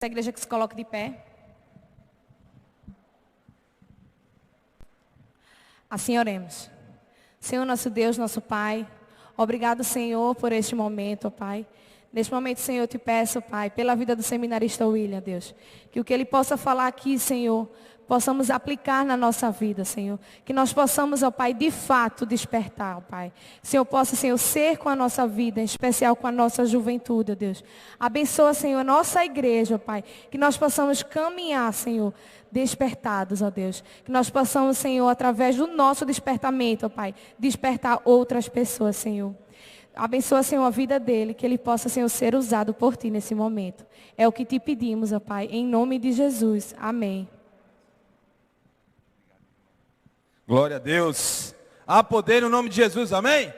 A igreja que se coloque de pé. Assim oremos. Senhor nosso Deus, nosso Pai, obrigado, Senhor, por este momento, ó Pai. Neste momento, Senhor, eu te peço, Pai, pela vida do seminarista William, Deus, que o que ele possa falar aqui, Senhor, possamos aplicar na nossa vida, Senhor. Que nós possamos, ó Pai, de fato despertar, ó Pai. Senhor, possa, Senhor, ser com a nossa vida, em especial com a nossa juventude, ó Deus. Abençoa, Senhor, a nossa igreja, ó Pai. Que nós possamos caminhar, Senhor, despertados, ó Deus. Que nós possamos, Senhor, através do nosso despertamento, ó Pai, despertar outras pessoas, Senhor. Abençoa, Senhor, a vida dele, que ele possa, Senhor, ser usado por Ti nesse momento. É o que Te pedimos, ó Pai, em nome de Jesus. Amém. Glória a Deus. Há poder no nome de Jesus, amém?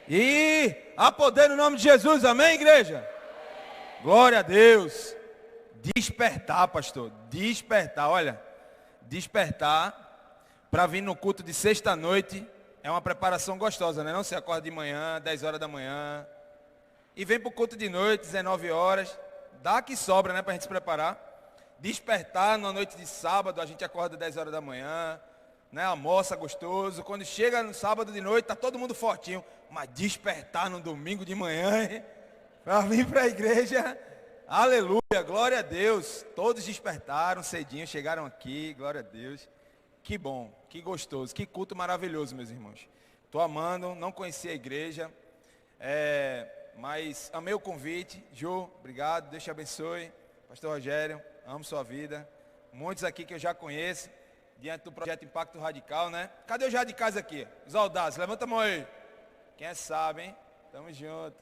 E há poder no nome de Jesus, amém, igreja? Glória a Deus. Despertar, pastor, despertar, olha, despertar para vir no culto de sexta-noite é uma preparação gostosa, né? Não se acorda de manhã, 10 horas da manhã, e vem para o culto de noite, 19 horas, dá que sobra, né, para a gente se preparar. Despertar na noite de sábado, a gente acorda 10 horas da manhã, né, almoça gostoso, quando chega no sábado de noite, tá todo mundo fortinho, mas despertar no domingo de manhã, para vir para a igreja, aleluia, glória a Deus, todos despertaram cedinho, chegaram aqui, glória a Deus, que bom, que gostoso, que culto maravilhoso, meus irmãos, estou amando, não conhecia a igreja, mas amei o convite, Jô, obrigado, Deus te abençoe, pastor Rogério, amo sua vida, muitos aqui que eu já conheço, diante do projeto Impacto Radical, né? Cadê os radicais aqui? Os audazes, levanta a mão aí. Quem é sabe, hein? Tamo junto.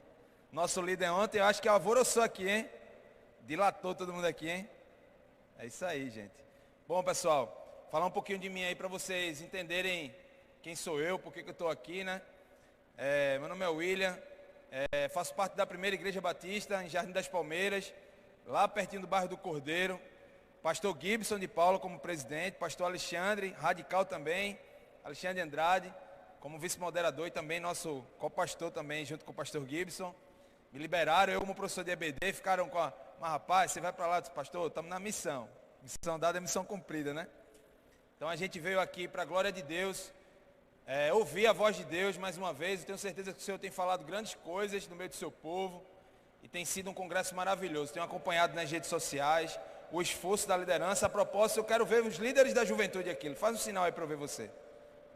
Nosso líder ontem, eu acho que alvoroçou aqui, hein? Dilatou todo mundo aqui, hein? É isso aí, gente. Bom, pessoal, falar um pouquinho de mim aí para vocês entenderem quem sou eu, por que eu estou aqui, né? Meu nome é William, faço parte da primeira igreja batista em Jardim das Palmeiras, lá pertinho do bairro do Cordeiro. Pastor Gibson de Paula como presidente, pastor Alexandre, radical também, Alexandre Andrade, como vice-moderador e também nosso co-pastor também, junto com o pastor Gibson. Me liberaram, eu como professor de EBD, ficaram com a... Mas rapaz, você vai para lá, disse, pastor, estamos na missão. Missão dada é missão cumprida, né? Então a gente veio aqui para a glória de Deus, ouvir a voz de Deus mais uma vez. Eu tenho certeza que o Senhor tem falado grandes coisas no meio do seu povo. E tem sido um congresso maravilhoso. Tenho acompanhado nas redes sociais o esforço da liderança. A propósito, eu quero ver os líderes da juventude aqui. Faz um sinal aí para eu ver você.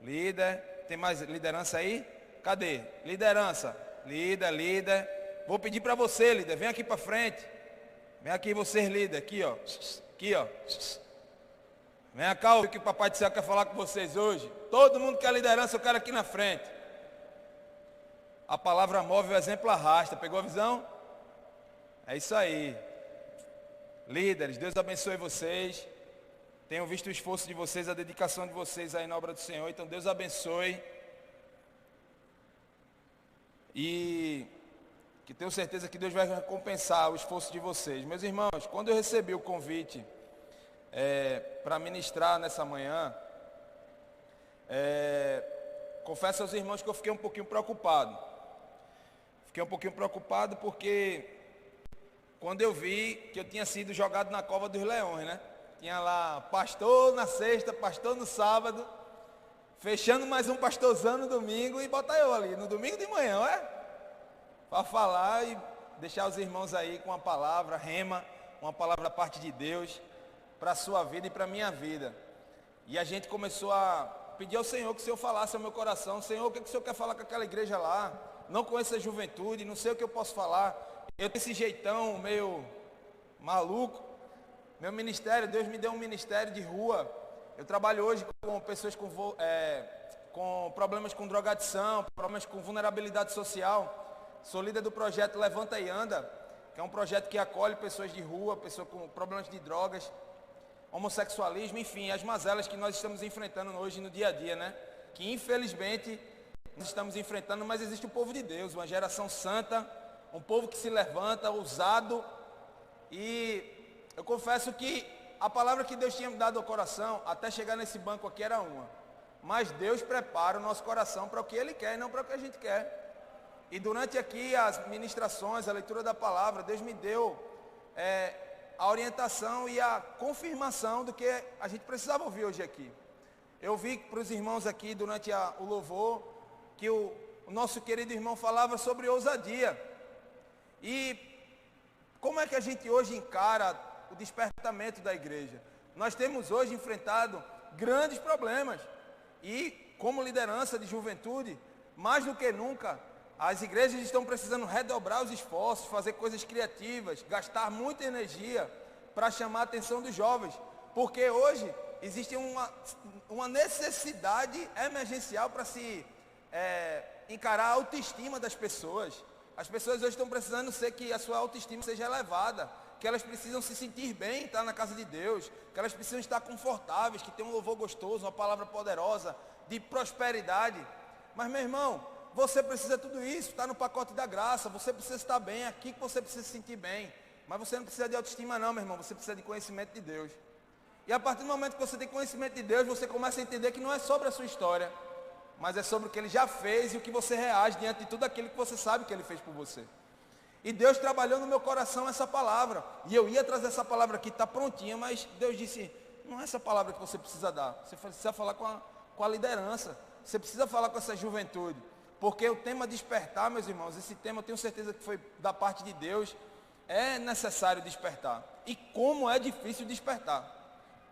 Líder, tem mais liderança aí? Cadê? Liderança. Líder. Vou pedir para você, líder, vem aqui para frente. Vem aqui vocês, líder, aqui, ó. Aqui, ó. Vem cá, o que o Papai do Céu quer falar com vocês hoje. Todo mundo quer liderança, eu quero aqui na frente. A palavra move, o exemplo arrasta. Pegou a visão? É isso aí. Líderes, Deus abençoe vocês. Tenho visto o esforço de vocês, a dedicação de vocês aí na obra do Senhor. Então Deus abençoe. E que tenho certeza que Deus vai recompensar o esforço de vocês. Meus irmãos, quando eu recebi o convite para ministrar nessa manhã, confesso aos irmãos que eu fiquei um pouquinho preocupado. Fiquei um pouquinho preocupado porque quando eu vi que eu tinha sido jogado na cova dos leões, né? Tinha lá pastor na sexta, pastor no sábado, fechando mais um pastorzão no domingo e botar eu ali, no domingo de manhã, para falar e deixar os irmãos aí com uma palavra, rema, uma palavra da parte de Deus, para a sua vida e para a minha vida. E a gente começou a pedir ao Senhor que o Senhor falasse ao meu coração, Senhor, o que o Senhor quer falar com aquela igreja lá? Não conheço a juventude, não sei o que eu posso falar. Eu tenho esse jeitão meio maluco. Meu ministério, Deus me deu um ministério de rua. Eu trabalho hoje com pessoas com problemas com drogadição, problemas com vulnerabilidade social. Sou líder do projeto Levanta e Anda, que é um projeto que acolhe pessoas de rua, pessoas com problemas de drogas, homossexualismo, enfim, as mazelas que nós estamos enfrentando hoje no dia a dia, né? Que infelizmente nós estamos enfrentando, mas existe o povo de Deus, uma geração santa, um povo que se levanta, ousado, e eu confesso que a palavra que Deus tinha me dado ao coração, até chegar nesse banco aqui, era uma. Mas Deus prepara o nosso coração para o que Ele quer e não para o que a gente quer. E durante aqui as ministrações, a leitura da palavra, Deus me deu a orientação e a confirmação do que a gente precisava ouvir hoje aqui. Eu vi para os irmãos aqui durante o louvor que o nosso querido irmão falava sobre ousadia. E como é que a gente hoje encara o despertamento da igreja? Nós temos hoje enfrentado grandes problemas. E como liderança de juventude, mais do que nunca, as igrejas estão precisando redobrar os esforços, fazer coisas criativas, gastar muita energia para chamar a atenção dos jovens. Porque hoje existe uma necessidade emergencial para se encarar a autoestima das pessoas. As pessoas hoje estão precisando que a sua autoestima seja elevada, que elas precisam se sentir bem, estar na casa de Deus, que elas precisam estar confortáveis, que tem um louvor gostoso, uma palavra poderosa, de prosperidade. Mas, meu irmão, você precisa de tudo isso, está no pacote da graça, você precisa estar bem, aqui que você precisa se sentir bem. Mas você não precisa de autoestima não, meu irmão, você precisa de conhecimento de Deus. E a partir do momento que você tem conhecimento de Deus, você começa a entender que não é sobre a sua história, mas é sobre o que Ele já fez e o que você reage diante de tudo aquilo que você sabe que Ele fez por você. E Deus trabalhou no meu coração essa palavra. E eu ia trazer essa palavra aqui, está prontinha, mas Deus disse, não é essa palavra que você precisa dar. Você precisa falar com a liderança. Você precisa falar com essa juventude. Porque o tema despertar, meus irmãos, esse tema eu tenho certeza que foi da parte de Deus. É necessário despertar. E como é difícil despertar.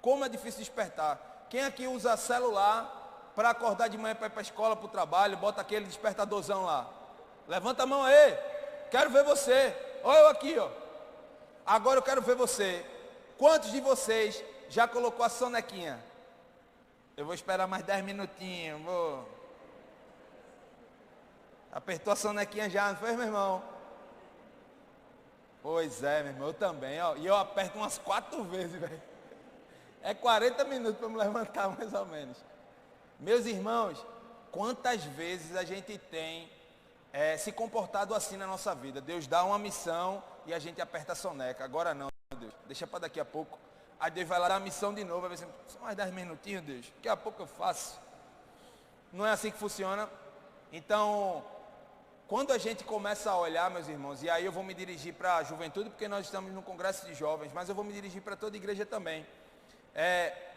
Como é difícil despertar. Quem aqui usa celular para acordar de manhã para ir para a escola, para o trabalho, bota aquele despertadorzão lá? Levanta a mão aí. Quero ver você. Olha eu aqui, ó. Agora eu quero ver você. Quantos de vocês já colocou a sonequinha? Eu vou esperar mais 10 minutinhos. Apertou a sonequinha já, não foi, meu irmão? Pois é, meu irmão, eu também, ó. E eu aperto umas 4 vezes, velho. É 40 minutos para me levantar, mais ou menos. Meus irmãos, quantas vezes a gente tem se comportado assim na nossa vida? Deus dá uma missão e a gente aperta a soneca. Agora não, Deus, deixa para daqui a pouco. Aí Deus vai lá dar a missão de novo, vai ver se só mais 10 minutinhos, Deus, daqui a pouco eu faço. Não é assim que funciona. Então, quando a gente começa a olhar, meus irmãos, e aí eu vou me dirigir para a juventude, porque nós estamos no congresso de jovens, mas eu vou me dirigir para toda a igreja também.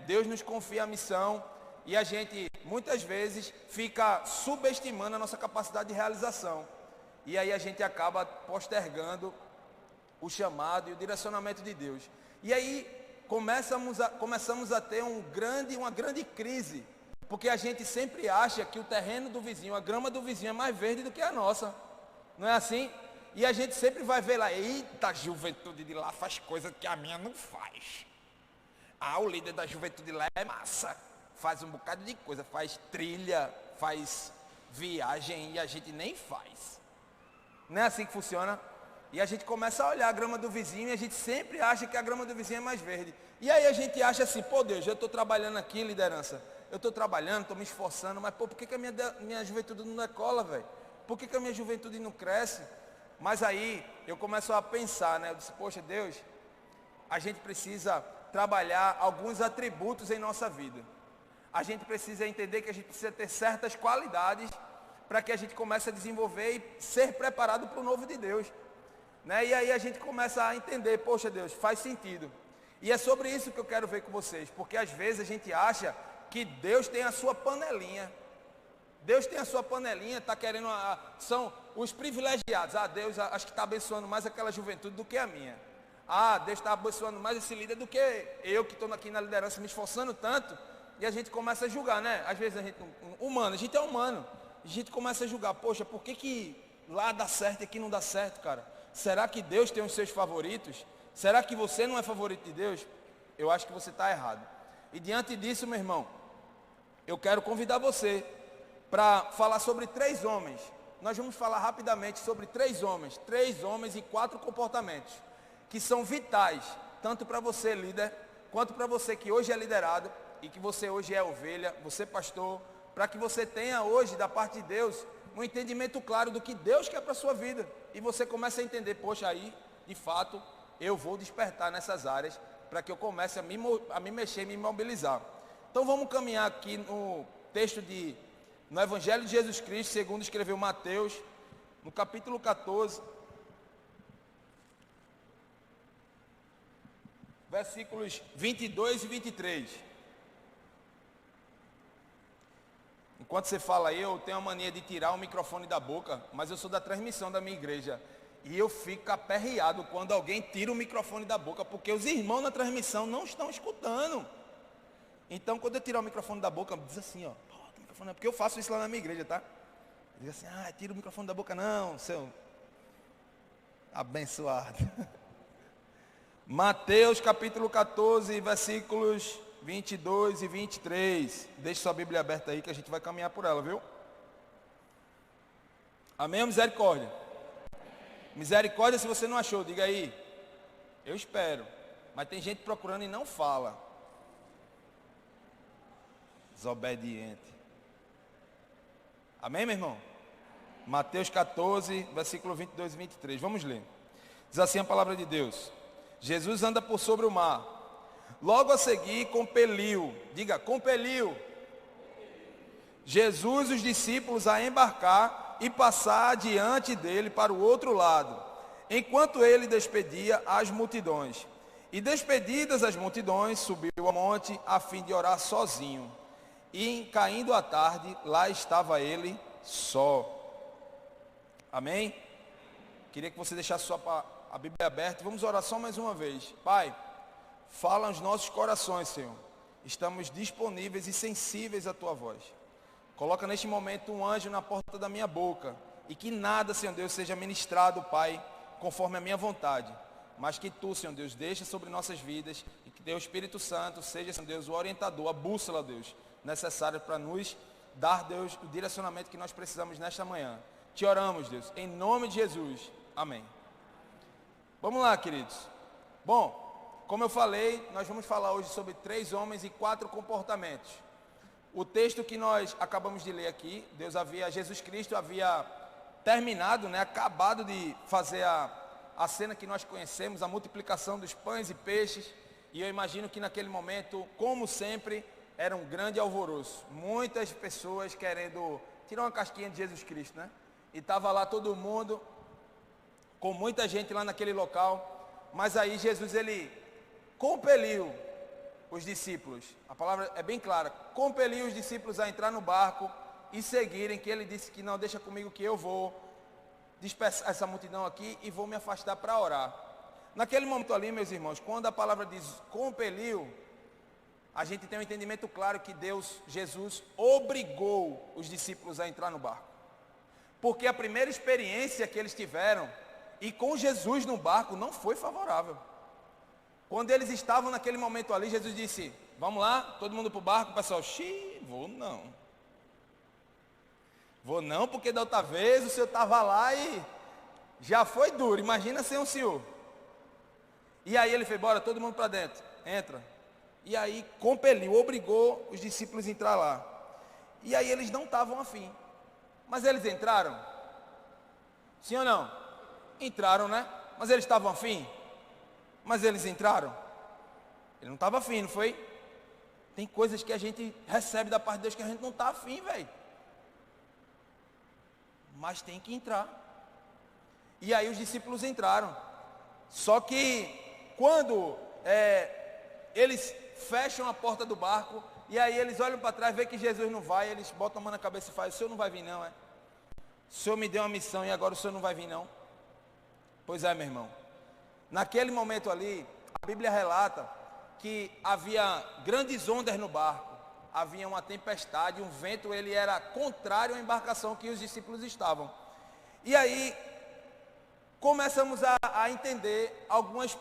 Deus nos confia a missão e a gente muitas vezes fica subestimando a nossa capacidade de realização. E aí a gente acaba postergando o chamado e o direcionamento de Deus. E aí começamos a ter uma grande crise, porque a gente sempre acha que o terreno do vizinho, a grama do vizinho é mais verde do que a nossa. Não é assim? E a gente sempre vai ver lá, eita, a juventude de lá faz coisa que a minha não faz. Ah, o líder da juventude lá é massa, faz um bocado de coisa, faz trilha, faz viagem e a gente nem faz. Não é assim que funciona? E a gente começa a olhar a grama do vizinho e a gente sempre acha que a grama do vizinho é mais verde. E aí a gente acha assim, pô Deus, eu estou trabalhando aqui, liderança, eu estou trabalhando, estou me esforçando, mas pô, por que a minha juventude não decola, velho? Por que a minha juventude não cresce? Mas aí eu começo a pensar, né? Eu disse, poxa Deus, a gente precisa trabalhar alguns atributos em nossa vida. A gente precisa entender que a gente precisa ter certas qualidades para que a gente comece a desenvolver e ser preparado para o novo de Deus. Né? E aí a gente começa a entender, poxa Deus, faz sentido. E é sobre isso que eu quero ver com vocês, porque às vezes a gente acha que Deus tem a sua panelinha. Deus tem a sua panelinha, está querendo, são os privilegiados. Ah, Deus acho que está abençoando mais aquela juventude do que a minha. Ah, Deus está abençoando mais esse líder do que eu que estou aqui na liderança me esforçando tanto. E a gente começa a julgar, né? Às vezes a gente a gente é humano. A gente começa a julgar, poxa, por que lá dá certo e aqui não dá certo, cara? Será que Deus tem os seus favoritos? Será que você não é favorito de Deus? Eu acho que você está errado. E diante disso, meu irmão, eu quero convidar você para falar sobre 3 homens. Nós vamos falar rapidamente sobre 3 homens e 4 comportamentos que são vitais, tanto para você líder, quanto para você que hoje é liderado e que você hoje é ovelha, você pastor, para que você tenha hoje da parte de Deus um entendimento claro do que Deus quer para a sua vida. E você comece a entender, poxa, aí, de fato, eu vou despertar nessas áreas para que eu comece a me mexer e me mobilizar. Então vamos caminhar aqui no texto no Evangelho de Jesus Cristo, segundo escreveu Mateus, no capítulo 14. versículos 22 e 23. Enquanto você fala aí, eu tenho a mania de tirar o microfone da boca, mas eu sou da transmissão da minha igreja. E eu fico aperreado quando alguém tira o microfone da boca, porque os irmãos na transmissão não estão escutando. Então, quando eu tirar o microfone da boca, diz assim, ó, bota o microfone, porque eu faço isso lá na minha igreja, tá? Diz assim, tira o microfone da boca não, seu abençoado. Mateus capítulo 14, versículos 22 e 23. Deixe sua Bíblia aberta aí que a gente vai caminhar por ela, viu? Amém, misericórdia? Misericórdia, se você não achou, diga aí. Eu espero. Mas tem gente procurando e não fala. Desobediente. Amém, meu irmão? Mateus 14, versículo 22 e 23. Vamos ler. Diz assim a palavra de Deus. Jesus anda por sobre o mar. Logo a seguir, compeliu. Diga, compeliu. Jesus os discípulos a embarcar e passar adiante dele para o outro lado, enquanto ele despedia as multidões. E despedidas as multidões, subiu ao monte a fim de orar sozinho. E caindo a tarde, lá estava ele só. Amém? Queria que você deixasse a Bíblia aberta. Vamos orar só mais uma vez. Pai, fala aos nossos corações, Senhor. Estamos disponíveis e sensíveis à Tua voz. Coloca neste momento um anjo na porta da minha boca. E que nada, Senhor Deus, seja ministrado, Pai, conforme a minha vontade. Mas que Tu, Senhor Deus, deixe sobre nossas vidas. E que Teu Espírito Santo seja, Senhor Deus, o orientador, a bússola, Deus, necessária para nos dar, Deus, o direcionamento que nós precisamos nesta manhã. Te oramos, Deus, em nome de Jesus. Amém. Vamos lá, queridos. Bom, como eu falei, nós vamos falar hoje sobre 3 homens e 4 comportamentos. O texto que nós acabamos de ler aqui, Jesus Cristo havia terminado, acabado de fazer a cena que nós conhecemos, a multiplicação dos pães e peixes. E eu imagino que naquele momento, como sempre, era um grande alvoroço. Muitas pessoas querendo tirar uma casquinha de Jesus Cristo, E estava lá todo mundo, com muita gente lá naquele local. Mas aí Jesus, ele compeliu os discípulos. A palavra é bem clara. Compeliu os discípulos a entrar no barco e seguirem, que ele disse que não, deixa comigo que eu vou dispersar essa multidão aqui e vou me afastar para orar. Naquele momento ali, meus irmãos, quando a palavra diz compeliu, a gente tem um entendimento claro que Jesus, obrigou os discípulos a entrar no barco. Porque a primeira experiência que eles tiveram, e com Jesus no barco, não foi favorável. Quando eles estavam naquele momento ali, Jesus disse, vamos lá, todo mundo para o barco. O pessoal, vou não. Vou não, porque da outra vez o senhor estava lá e já foi duro. Imagina ser um senhor. E aí ele fez, bora, todo mundo para dentro, entra. E aí compeliu, obrigou os discípulos a entrar lá. E aí eles não estavam afim. Mas eles entraram? Sim ou não? Entraram, Mas eles estavam afim? Mas eles entraram? Ele não estava afim, não foi? Tem coisas que a gente recebe da parte de Deus que a gente não está afim, velho. Mas tem que entrar. E aí os discípulos entraram. Só que quando eles fecham a porta do barco, e aí eles olham para trás, vê que Jesus não vai, eles botam a mão na cabeça e falam, o senhor não vai vir não, O senhor me deu uma missão e agora o senhor não vai vir não? Pois é, meu irmão. Naquele momento ali, a Bíblia relata que havia grandes ondas no barco, havia uma tempestade, um vento, ele era contrário à embarcação que os discípulos estavam. E aí, começamos a entender algumas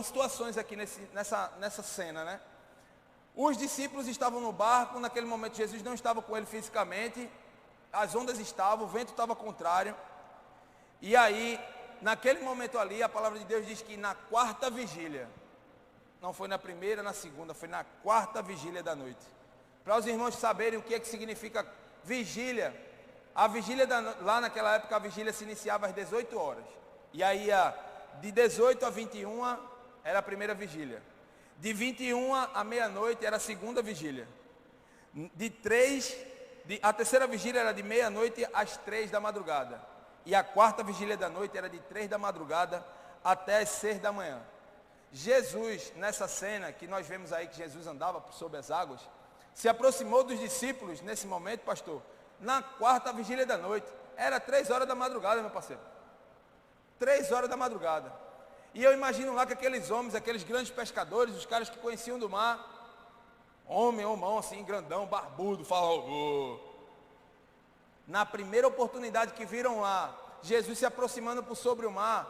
situações aqui nessa cena, Os discípulos estavam no barco, naquele momento Jesus não estava com ele fisicamente, as ondas estavam, o vento estava contrário. E aí, naquele momento ali, a palavra de Deus diz que na 4ª vigília, não foi na primeira, na segunda, foi na 4ª vigília da noite. Para os irmãos saberem o que é que significa vigília, a vigília lá naquela época, a vigília se iniciava às 18 horas. E aí, de 18 a 21 era a primeira vigília. De 21 à meia-noite era a segunda vigília. A terceira vigília era de meia-noite às 3 da madrugada. E a 4ª vigília da noite era de 3 da madrugada até as 6 da manhã. Jesus, nessa cena que nós vemos aí que Jesus andava sobre as águas, se aproximou dos discípulos nesse momento, pastor, na quarta vigília da noite. Era 3 horas da madrugada, meu parceiro. 3 horas da madrugada. E eu imagino lá que aqueles homens, aqueles grandes pescadores, os caras que conheciam do mar, homão assim, grandão, barbudo, falou. Na primeira oportunidade que viram lá, Jesus se aproximando por sobre o mar,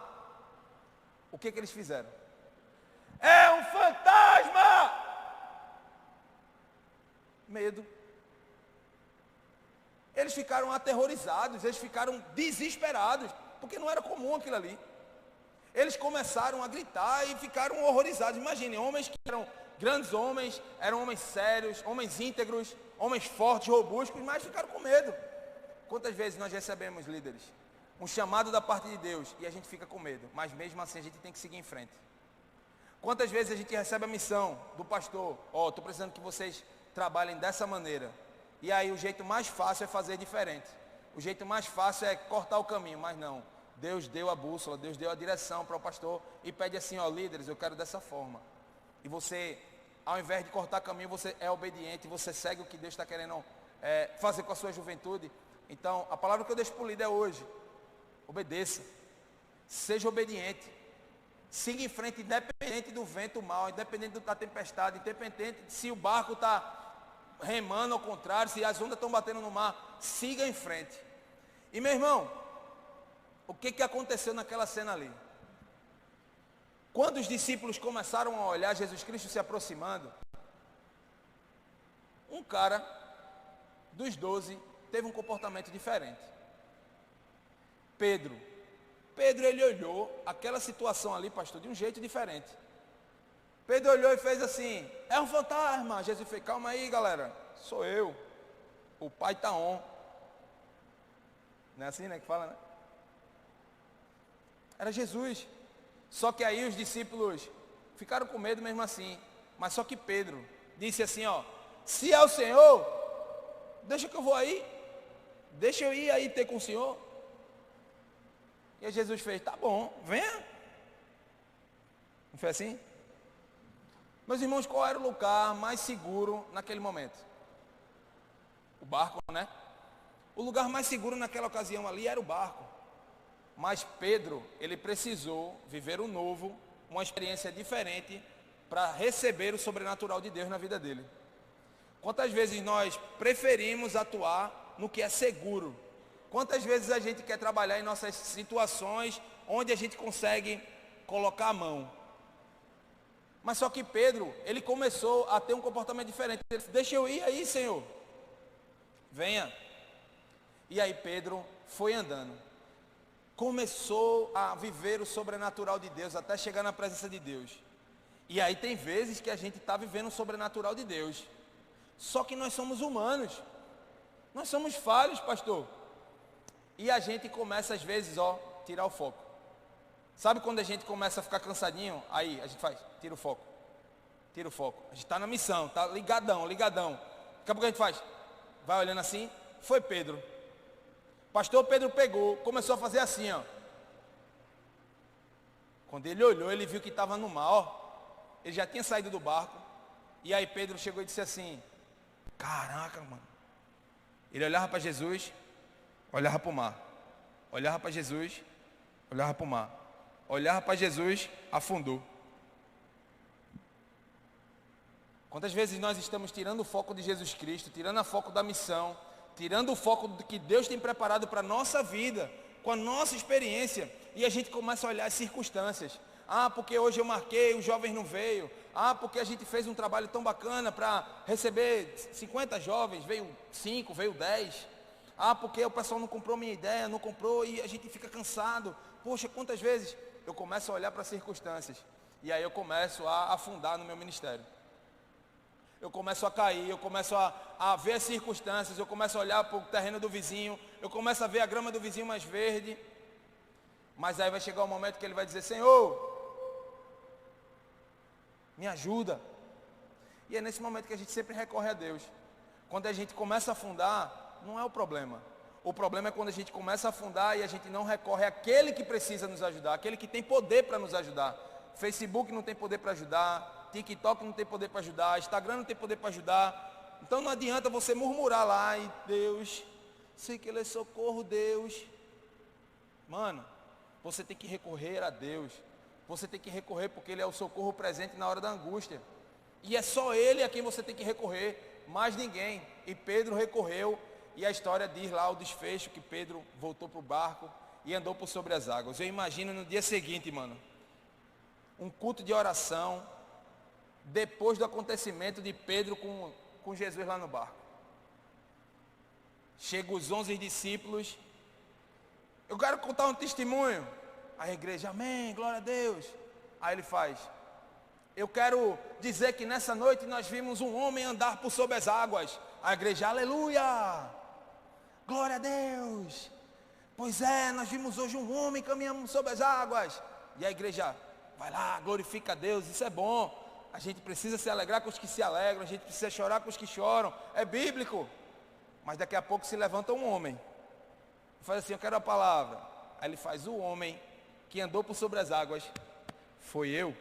o que eles fizeram? É um fantasma! Medo. Eles ficaram aterrorizados, eles ficaram desesperados, porque não era comum aquilo ali. Eles começaram a gritar e ficaram horrorizados. Imaginem, homens que eram grandes homens, eram homens sérios, homens íntegros, homens fortes, robustos, mas ficaram com medo. Quantas vezes nós recebemos, líderes, um chamado da parte de Deus e a gente fica com medo, mas mesmo assim a gente tem que seguir em frente. Quantas vezes a gente recebe a missão do pastor, estou precisando que vocês trabalhem dessa maneira. E aí o jeito mais fácil é fazer diferente. O jeito mais fácil é cortar o caminho, mas não. Deus deu a bússola, Deus deu a direção para o pastor e pede assim, líderes, eu quero dessa forma. E você, ao invés de cortar caminho, você é obediente, você segue o que Deus está querendo fazer com a sua juventude. Então, a palavra que eu deixo para o líder hoje, obedeça, seja obediente, siga em frente, independente do vento mal, independente da tempestade, independente se o barco está remando ao contrário, se as ondas estão batendo no mar, siga em frente. E meu irmão, o que aconteceu naquela cena ali? Quando os discípulos começaram a olhar Jesus Cristo se aproximando, um cara dos 12 teve um comportamento diferente. Pedro, ele olhou aquela situação ali, pastor, de um jeito diferente. Pedro olhou e fez assim, é um fantasma. Jesus fez, calma aí galera, sou eu, o pai está on. Não é assim, né, que fala, né? Era Jesus. Só que aí os discípulos ficaram com medo mesmo assim. Mas só que Pedro disse assim, se é o Senhor, deixa que eu vou aí. Deixa eu ir aí ter com o Senhor. E aí Jesus fez, tá bom, venha. Não foi assim? Meus irmãos, qual era o lugar mais seguro naquele momento? O barco, né? O lugar mais seguro naquela ocasião ali era o barco. Mas Pedro, ele precisou viver o novo, uma experiência diferente, para receber o sobrenatural de Deus na vida dele. Quantas vezes nós preferimos atuar no que é seguro? Quantas vezes a gente quer trabalhar em nossas situações onde a gente consegue colocar a mão? Mas só que Pedro, ele começou a ter um comportamento diferente. Ele disse, deixa eu ir aí, Senhor. Venha. E aí Pedro foi andando. Começou a viver o sobrenatural de Deus, até chegar na presença de Deus. E aí tem vezes que a gente está vivendo o sobrenatural de Deus. Só que nós somos humanos. Nós somos falhos, pastor. E a gente começa às vezes, tirar o foco. Sabe quando a gente começa a ficar cansadinho? Aí a gente faz, tira o foco. Tira o foco. A gente está na missão, está ligadão. Daqui a pouco a gente faz, vai olhando assim, foi Pedro. Pastor Pedro pegou, começou a fazer assim, Quando ele olhou, ele viu que estava no mar, Ele já tinha saído do barco. E aí Pedro chegou e disse assim, caraca, mano. Ele olhava para Jesus, olhava para o mar. Olhava para Jesus, olhava para o mar. Olhava para Jesus, afundou. Quantas vezes nós estamos tirando o foco de Jesus Cristo, tirando o foco da missão, tirando o foco do que Deus tem preparado para a nossa vida, com a nossa experiência, e a gente começa a olhar as circunstâncias. Porque hoje eu marquei, os jovens não veio. Porque a gente fez um trabalho tão bacana para receber 50 jovens, veio 5, veio 10. Porque o pessoal não comprou minha ideia, não comprou, e a gente fica cansado. Poxa, quantas vezes eu começo a olhar para as circunstâncias, e aí eu começo a afundar no meu ministério. Eu começo a cair, eu começo a ver as circunstâncias, eu começo a olhar para o terreno do vizinho, eu começo a ver a grama do vizinho mais verde. Mas aí vai chegar um momento que ele vai dizer, Senhor, me ajuda. E é nesse momento que a gente sempre recorre a Deus. Quando a gente começa a afundar, não é o problema. O problema é quando a gente começa a afundar e a gente não recorre àquele que precisa nos ajudar, aquele que tem poder para nos ajudar. Facebook não tem poder para ajudar, TikTok não tem poder para ajudar, Instagram não tem poder para ajudar. Então não adianta você murmurar lá e Deus, sei que Ele é socorro, Deus. Mano, você tem que recorrer a Deus. Você tem que recorrer porque Ele é o socorro presente na hora da angústia. E é só Ele a quem você tem que recorrer, mais ninguém. E Pedro recorreu, e a história diz lá o desfecho, que Pedro voltou para o barco e andou por sobre as águas. Eu imagino no dia seguinte, mano, um culto de oração, depois do acontecimento de Pedro com Jesus lá no barco. Chegam os 11 discípulos. Eu quero contar um testemunho. A igreja, amém, glória a Deus. Aí ele faz: eu quero dizer que nessa noite nós vimos um homem andar por sobre as águas. A igreja, aleluia, glória a Deus. Pois é, nós vimos hoje um homem caminhando sobre as águas. E a igreja, vai lá, glorifica a Deus, isso é bom. A gente precisa se alegrar com os que se alegram, a gente precisa chorar com os que choram. É bíblico. Mas daqui a pouco se levanta um homem e faz assim: eu quero a palavra. Aí ele faz: o homem que andou por sobre as águas foi eu.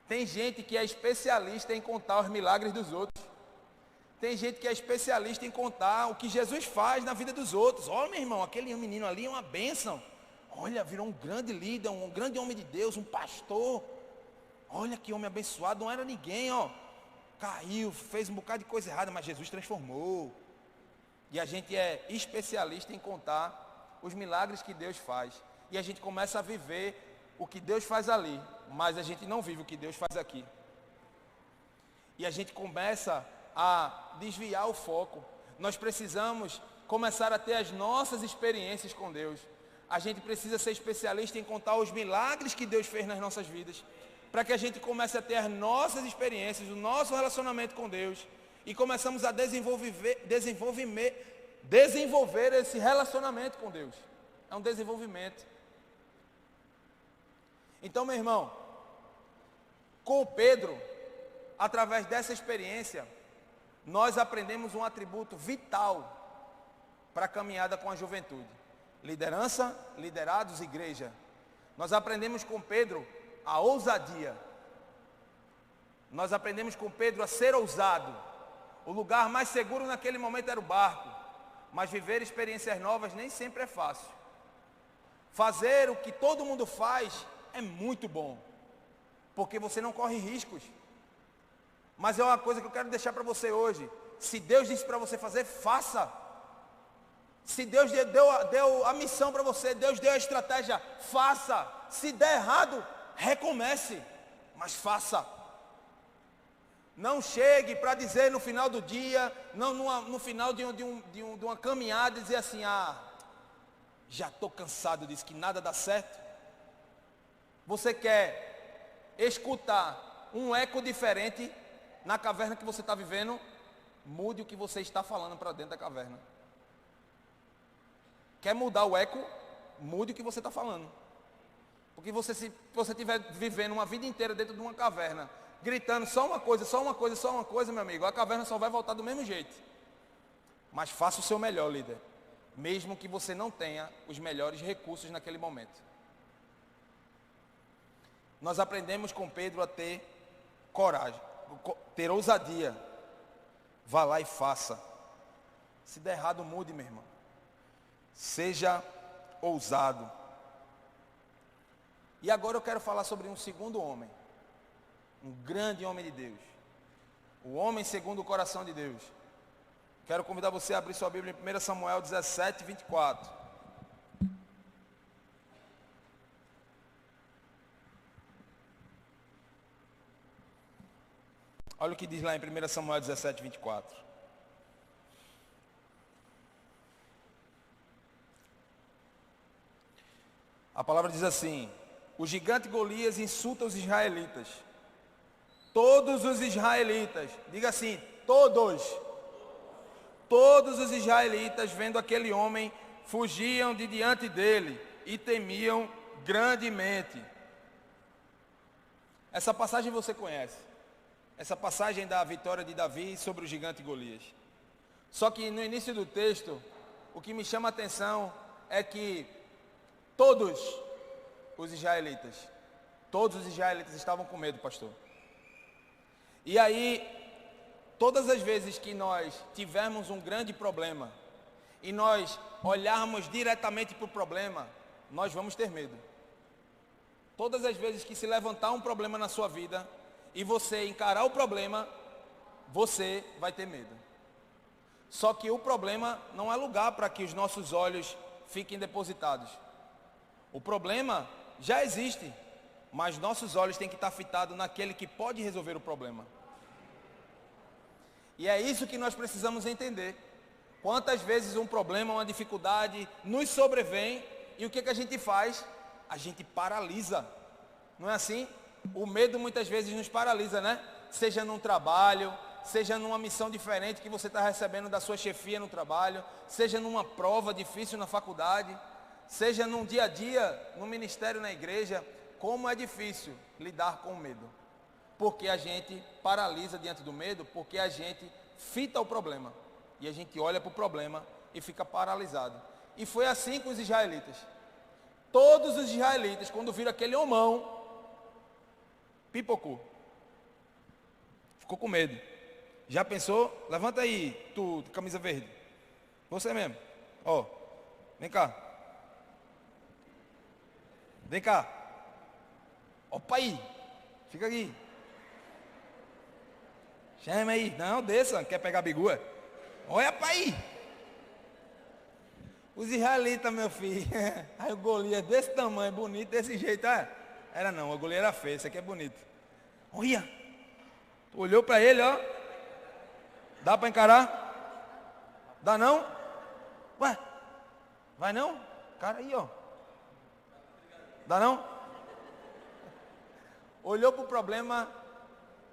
Tem gente que é especialista em contar os milagres dos outros. Tem gente que é especialista em contar o que Jesus faz na vida dos outros. Olha, meu irmão, aquele menino ali é uma bênção. Olha, virou um grande líder, um grande homem de Deus, um pastor. Olha que homem abençoado, não era ninguém, ó. Caiu, fez um bocado de coisa errada, mas Jesus transformou. E a gente é especialista em contar os milagres que Deus faz. E a gente começa a viver o que Deus faz ali, mas a gente não vive o que Deus faz aqui. E a gente começa a desviar o foco. Nós precisamos começar a ter as nossas experiências com Deus. A gente precisa ser especialista em contar os milagres que Deus fez nas nossas vidas, para que a gente comece a ter as nossas experiências, o nosso relacionamento com Deus, e começamos a desenvolver esse relacionamento com Deus. É um desenvolvimento. Então, meu irmão, com Pedro, através dessa experiência, nós aprendemos um atributo vital para a caminhada com a juventude: liderança, liderados, igreja. Nós aprendemos com Pedro a ousadia. Nós aprendemos com Pedro a ser ousado. O lugar mais seguro naquele momento era o barco, mas viver experiências novas nem sempre é fácil. Fazer o que todo mundo faz é muito bom, porque você não corre riscos. Mas é uma coisa que eu quero deixar para você hoje: se Deus disse para você fazer, faça. Se Deus deu a missão para você, Deus deu a estratégia, faça. Se der errado, recomece, mas faça. Não chegue para dizer no final do dia, não no final de uma caminhada, dizer assim: já estou cansado disso, que nada dá certo. Você quer escutar um eco diferente na caverna que você está vivendo? Mude o que você está falando para dentro da caverna. Quer mudar o eco? Mude o que você está falando. Porque se você estiver vivendo uma vida inteira dentro de uma caverna, gritando só uma coisa, só uma coisa, só uma coisa, meu amigo, a caverna só vai voltar do mesmo jeito. Mas faça o seu melhor, líder, mesmo que você não tenha os melhores recursos naquele momento. Nós aprendemos com Pedro a ter coragem, ter ousadia. Vá lá e faça. Se der errado, mude, meu irmão. Seja ousado. E agora eu quero falar sobre um segundo homem, um grande homem de Deus, o homem segundo o coração de Deus. Quero convidar você a abrir sua Bíblia em 1 Samuel 17, 24. Olha o que diz lá em 1 Samuel 17, 24. A palavra diz assim: o gigante Golias insulta os israelitas. Todos os israelitas, diga assim, todos os israelitas, vendo aquele homem, fugiam de diante dele e temiam grandemente. Essa passagem você conhece. Essa passagem da vitória de Davi sobre o gigante Golias. Só que no início do texto, o que me chama a atenção é que todos os israelitas. Todos os israelitas estavam com medo, pastor. E aí, todas as vezes que nós tivermos um grande problema e nós olharmos diretamente para o problema, nós vamos ter medo. Todas as vezes que se levantar um problema na sua vida e você encarar o problema, você vai ter medo. Só que o problema não é lugar para que os nossos olhos fiquem depositados. O problema já existe, mas nossos olhos têm que estar fitados naquele que pode resolver o problema. E é isso que nós precisamos entender. Quantas vezes um problema, uma dificuldade nos sobrevém e o que a gente faz? A gente paralisa. Não é assim? O medo muitas vezes nos paralisa, né? Seja num trabalho, seja numa missão diferente que você está recebendo da sua chefia no trabalho, seja numa prova difícil na faculdade, seja num dia a dia, no ministério, na igreja. Como é difícil lidar com o medo. Porque a gente paralisa diante do medo, porque a gente fita o problema. E a gente olha para o problema e fica paralisado. E foi assim com os israelitas. Todos os israelitas, quando viram aquele homão, pipocou. Ficou com medo. Já pensou? Levanta aí, tu, camisa verde. Você mesmo. Ó, vem cá. Vem cá. Opa aí. Fica aqui. Chama aí. Não, desça. Quer pegar a bigua? Olha para aí. Os israelitas, meu filho. Aí o Golias desse tamanho, bonito, desse jeito. Ah, era não, o Golias era feio. Esse aqui é bonito. Olha. Tu olhou para ele, ó. Dá para encarar? Dá não? Ué, vai não? Cara aí, ó. Dá não? Olhou para o problema,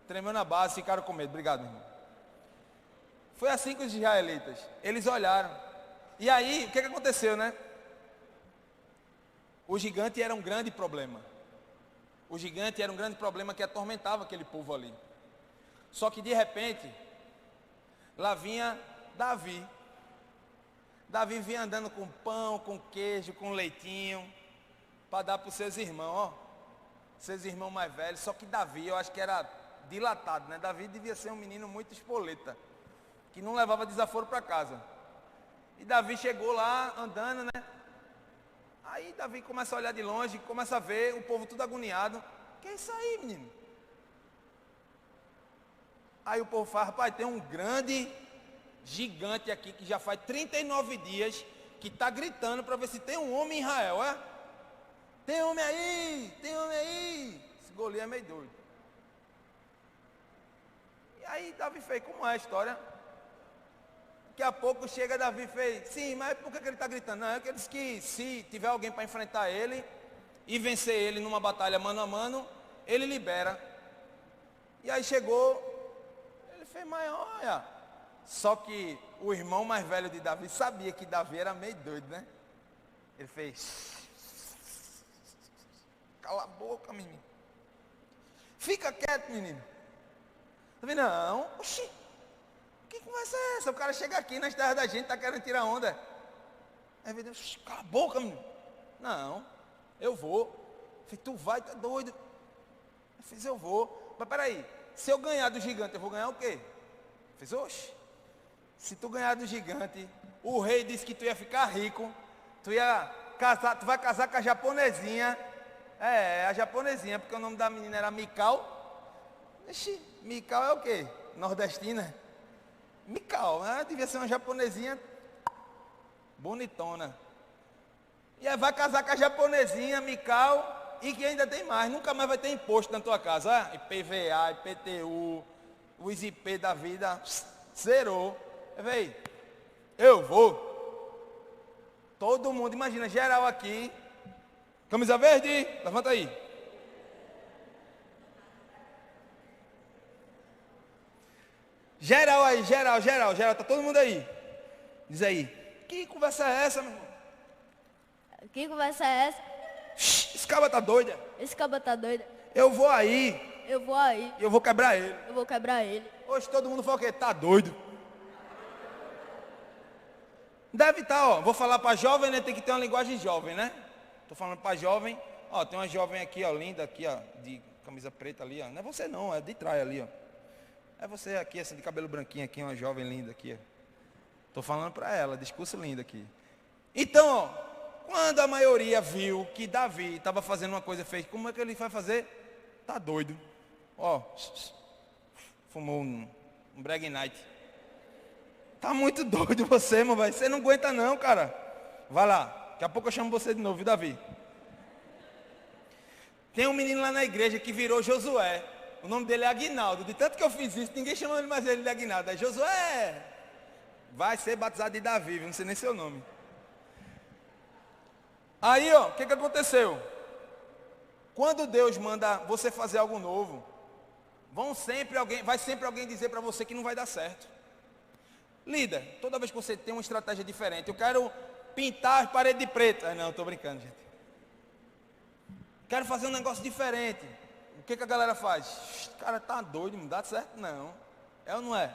tremeu na base, ficaram com medo. Obrigado, irmão. Foi assim com os israelitas. Eles olharam. E aí, o que aconteceu, né? O gigante era um grande problema. O gigante era um grande problema que atormentava aquele povo ali. Só que de repente, lá vinha Davi. Davi vinha andando com pão, com queijo, com leitinho, para dar para os seus irmãos, ó. Seus irmãos mais velhos. Só que Davi, eu acho que era dilatado, né? Davi devia ser um menino muito espoleta, que não levava desaforo para casa. E Davi chegou lá, andando, né? Aí Davi começa a olhar de longe, começa a ver o povo tudo agoniado. Que é isso aí, menino? Aí o povo fala, rapaz, tem um grande gigante aqui que já faz 39 dias que está gritando para ver se tem um homem em Israel, é? Tem homem aí, tem homem aí. Esse Golias é meio doido. E aí Davi fez, como é a história? Daqui a pouco chega Davi e fez, sim, mas por que ele está gritando? Não, é que ele disse que se tiver alguém para enfrentar ele e vencer ele numa batalha mano a mano, ele libera. E aí chegou, ele fez, mas olha. Só que o irmão mais velho de Davi sabia que Davi era meio doido, né? Ele fez, cala a boca, menino. Fica quieto, menino. Davi, não, oxi. Que conversa é essa? O cara chega aqui nas terras da gente, tá querendo tirar onda. Aí ele diz, cala a boca, menino. Não, eu vou. Eu falei, tu vai, tá doido. Eu fiz, eu vou. Mas peraí, se eu ganhar do gigante, eu vou ganhar o quê? Eu fiz, oxe. Se tu ganhar do gigante, o rei disse que tu ia ficar rico. Tu ia casar, tu vai casar com a japonesinha. É, a japonesinha, porque o nome da menina era Mikau. Ixi, Mikau é o quê? Nordestina. Mikau, né? Devia ser uma japonesinha bonitona. E aí vai casar com a japonesinha, Mikau, e que ainda tem mais, nunca mais vai ter imposto na tua casa. IPVA, IPTU, os IP da vida, zerou. Véi, eu vou. Todo mundo, imagina, geral aqui. Camisa verde, levanta aí. Geral aí, geral, tá todo mundo aí. Diz aí, que conversa é essa, meu irmão? Que conversa é essa? Esse cabra tá doido. Esse cabra tá doido. Eu vou aí. Eu vou aí. E eu vou quebrar ele. Eu vou quebrar ele. Hoje todo mundo fala o quê? Tá doido. Deve estar, ó. Vou falar para jovem, né? Tem que ter uma linguagem jovem, né? Tô falando para jovem. Ó, tem uma jovem aqui, ó, linda aqui, ó, de camisa preta ali, ó. Não é você não, é de trás ali, ó. É você aqui, assim, de cabelo branquinho aqui, uma jovem linda aqui, ó. Tô falando para ela, discurso lindo aqui. Então, ó, quando a maioria viu que Davi estava fazendo uma coisa feita, como é que ele vai fazer? Tá doido. Ó, fumou um Brag Night. Tá muito doido você, meu velho. Você não aguenta não, cara. Vai lá. Daqui a pouco eu chamo você de novo, viu, Davi? Tem um menino lá na igreja que virou Josué. O nome dele é Aguinaldo. De tanto que eu fiz isso, ninguém chama ele mais ele de Aguinaldo. É Josué. Vai ser batizado de Davi, não sei nem seu nome. Aí, ó, o que aconteceu? Quando Deus manda você fazer algo novo, vai sempre alguém dizer para você que não vai dar certo. Líder, toda vez que você tem uma estratégia diferente, eu quero pintar as paredes de preto. Não, estou brincando, gente. Quero fazer um negócio diferente. O que a galera faz? Cara, tá doido, não dá certo não. É ou não é?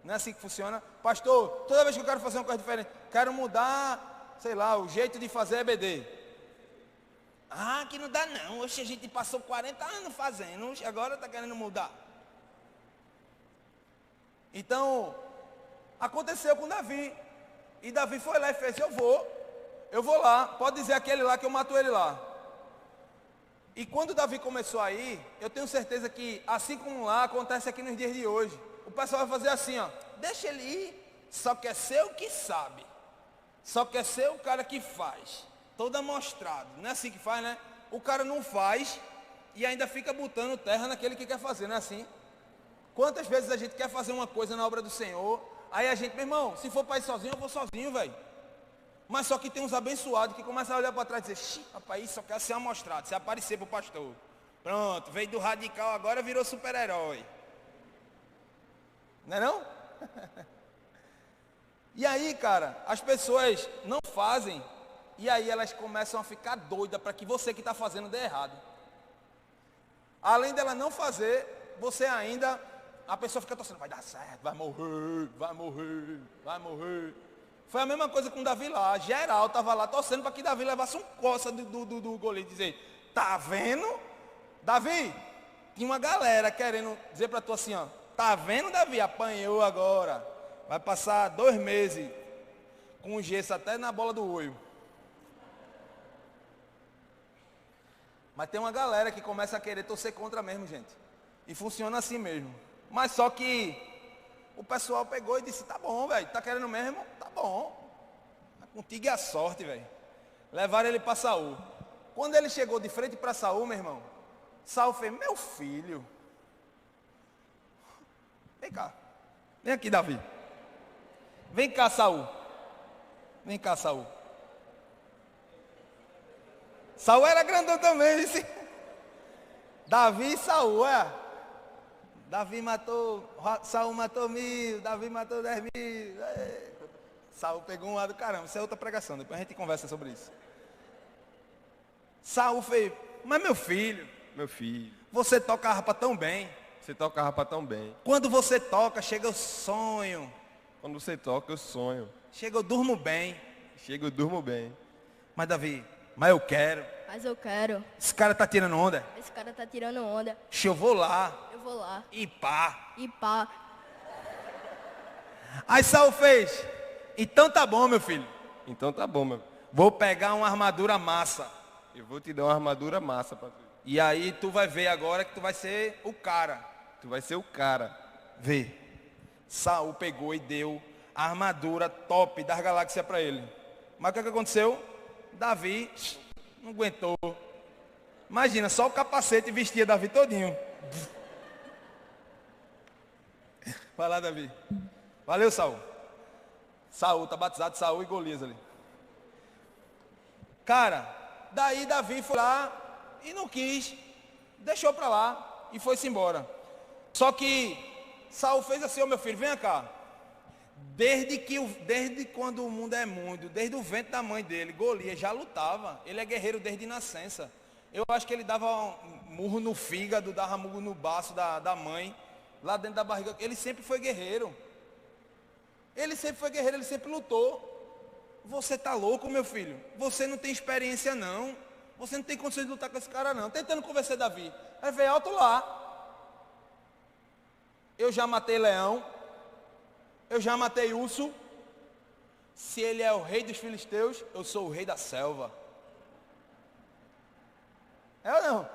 Não é assim que funciona? Pastor, toda vez que eu quero fazer uma coisa diferente, quero mudar, sei lá, o jeito de fazer EBD. Ah, que não dá não. Oxe, a gente passou 40 anos fazendo, agora está querendo mudar. Então, aconteceu com Davi. E Davi foi lá e fez, eu vou lá. Pode dizer aquele lá que eu mato ele lá. E quando Davi começou a ir, eu tenho certeza que, assim como lá, acontece aqui nos dias de hoje. O pessoal vai fazer assim, ó, deixa ele ir, só quer ser o que sabe. Só quer ser o cara que faz. Todo amostrado. Não é assim que faz, né? O cara não faz e ainda fica botando terra naquele que quer fazer, não é assim? Quantas vezes a gente quer fazer uma coisa na obra do Senhor, aí a gente, meu irmão, se for para ir sozinho, eu vou sozinho, velho. Mas só que tem uns abençoados que começam a olhar para trás e dizer, xi, rapaz, isso só quer ser amostrado, se aparecer para o pastor. Pronto, veio do radical agora, virou super-herói. Não é não? E aí, cara, as pessoas não fazem, e aí elas começam a ficar doidas para que você que está fazendo dê errado. Além dela não fazer, você ainda, a pessoa fica torcendo, vai dar certo, vai morrer, vai morrer, vai morrer. Foi a mesma coisa com Davi lá, geral estava lá torcendo para que Davi levasse um coça do goleiro, dizer, tá vendo? Davi, tinha uma galera querendo dizer para tu assim, ó, tá vendo, Davi, apanhou agora, vai passar 2 meses com gesso até na bola do olho. Mas tem uma galera que começa a querer torcer contra mesmo, gente. E funciona assim mesmo. Mas só que o pessoal pegou e disse, tá bom, velho, tá querendo mesmo? Tá bom. Contigo é a sorte, velho. Levaram ele para Saul. Quando ele chegou de frente para Saul, meu irmão, Saul fez, meu filho. Vem cá. Vem aqui, Davi. Vem cá, Saul. Vem cá, Saul. Saul era grandão também, disse. Davi e Saul, é. Davi matou, Saul matou 1000, Davi matou 10.000. Saul pegou um lado, caramba, isso é outra pregação, depois a gente conversa sobre isso. Saul fez, mas meu filho, você toca a harpa tão bem. Você toca a harpa tão bem. Quando você toca, chega o sonho. Quando você toca, eu sonho. Chega, eu durmo bem. Chega, eu durmo bem. Mas Davi, mas eu quero. Mas eu quero. Esse cara tá tirando onda. Esse cara tá tirando onda. Eu vou lá. Eu vou lá. E pá. E pá. Aí Saul fez. Então tá bom, meu filho. Então tá bom, meu. Vou pegar uma armadura massa. Eu vou te dar uma armadura massa pra tu. E aí tu vai ver agora que tu vai ser o cara. Tu vai ser o cara. Vê. Saul pegou e deu a armadura top das galáxias para ele. Mas o que aconteceu? Davi não aguentou. Imagina, só o capacete vestia Davi todinho. Vai lá, Davi. Valeu, Saul. Saul, tá batizado Saul e Golias ali. Cara, daí Davi foi lá e não quis. Deixou para lá e foi-se embora. Só que Saul fez assim, ô meu filho, vem cá. Desde quando o mundo é mundo, desde o ventre da mãe dele, Golias já lutava. Ele é guerreiro desde nascença. Eu acho que ele dava um murro no fígado, dava murro no baço da mãe, lá dentro da barriga. Ele sempre foi guerreiro. Ele sempre foi guerreiro, ele sempre lutou. Você tá louco, meu filho? Você não tem experiência não. você não tem condições de lutar com esse cara não. Tentando convencer Davi. Aí veio alto lá. Eu já matei leão. Eu já matei urso. Se ele é o rei dos filisteus, eu sou o rei da selva. É ou não?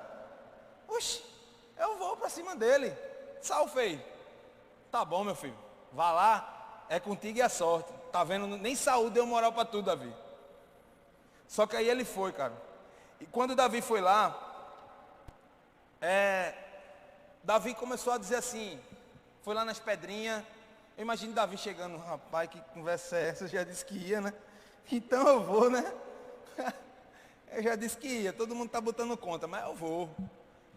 Oxi, eu vou para cima dele. Saul fez. Tá bom, meu filho. Vá lá, é contigo e a sorte. Tá vendo? Nem Saul deu moral para tudo, Davi. Só que aí ele foi, cara. E quando Davi foi lá, Davi começou a dizer assim, foi lá nas pedrinhas. Eu imagino Davi chegando, rapaz, que conversa é essa? Eu já disse que ia, né? Então eu vou, né? Eu já disse que ia, todo mundo está botando conta, mas eu vou.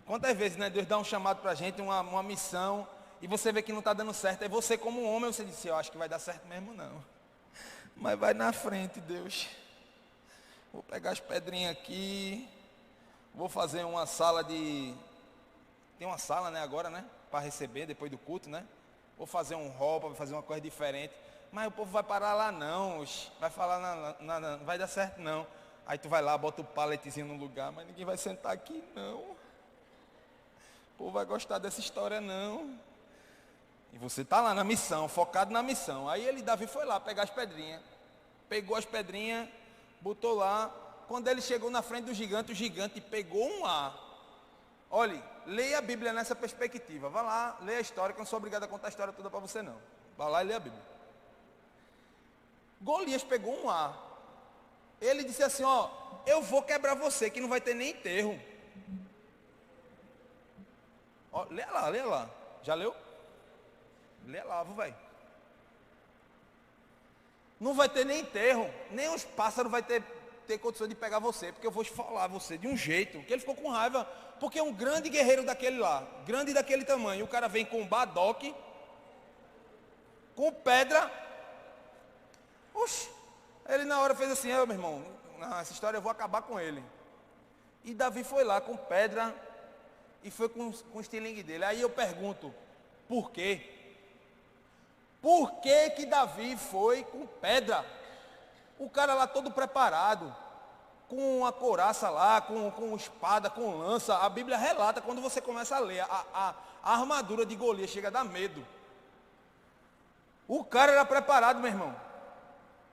Quantas vezes, né? Deus dá um chamado para a gente, uma missão, e você vê que não está dando certo. Aí você, como um homem, você disse, eu acho que vai dar certo mesmo, não. Mas vai na frente, Deus. Vou pegar as pedrinhas aqui, vou fazer uma sala de... Tem uma sala, né, agora, né? Para receber, depois do culto, né? Vou fazer um hall, para fazer uma coisa diferente. Mas o povo vai parar lá não, vai falar, não vai dar certo não. Aí tu vai lá, bota o paletezinho no lugar, mas ninguém vai sentar aqui não. O povo vai gostar dessa história não. E você está lá na missão, focado na missão. Aí Davi foi lá pegar as pedrinhas. Pegou as pedrinhas, botou lá. Quando ele chegou na frente do gigante, o gigante pegou um ar. Olhe, leia a Bíblia nessa perspectiva. Vá lá, leia a história, que eu não sou obrigado a contar a história toda para você não. Vá lá e leia a Bíblia. Golias pegou um ar. Ele disse assim, ó, eu vou quebrar você, que não vai ter nem enterro. Ó, leia lá. Já leu? Leia lá, vai. Não vai ter nem enterro, nem os pássaros vai ter condição de pegar você, porque eu vou esfolar você de um jeito, que ele ficou com raiva, porque é um grande guerreiro daquele lá, grande daquele tamanho, o cara vem com badoque, com pedra, oxe, ele na hora fez assim, meu irmão, essa história eu vou acabar com ele. E Davi foi lá com pedra, e foi com o estilingue dele. Aí eu pergunto, por quê? Por que Davi foi com pedra? O cara lá todo preparado, com a couraça lá, com espada, com lança. A Bíblia relata, quando você começa a ler, a armadura de Golias chega a dar medo. O cara era preparado, meu irmão.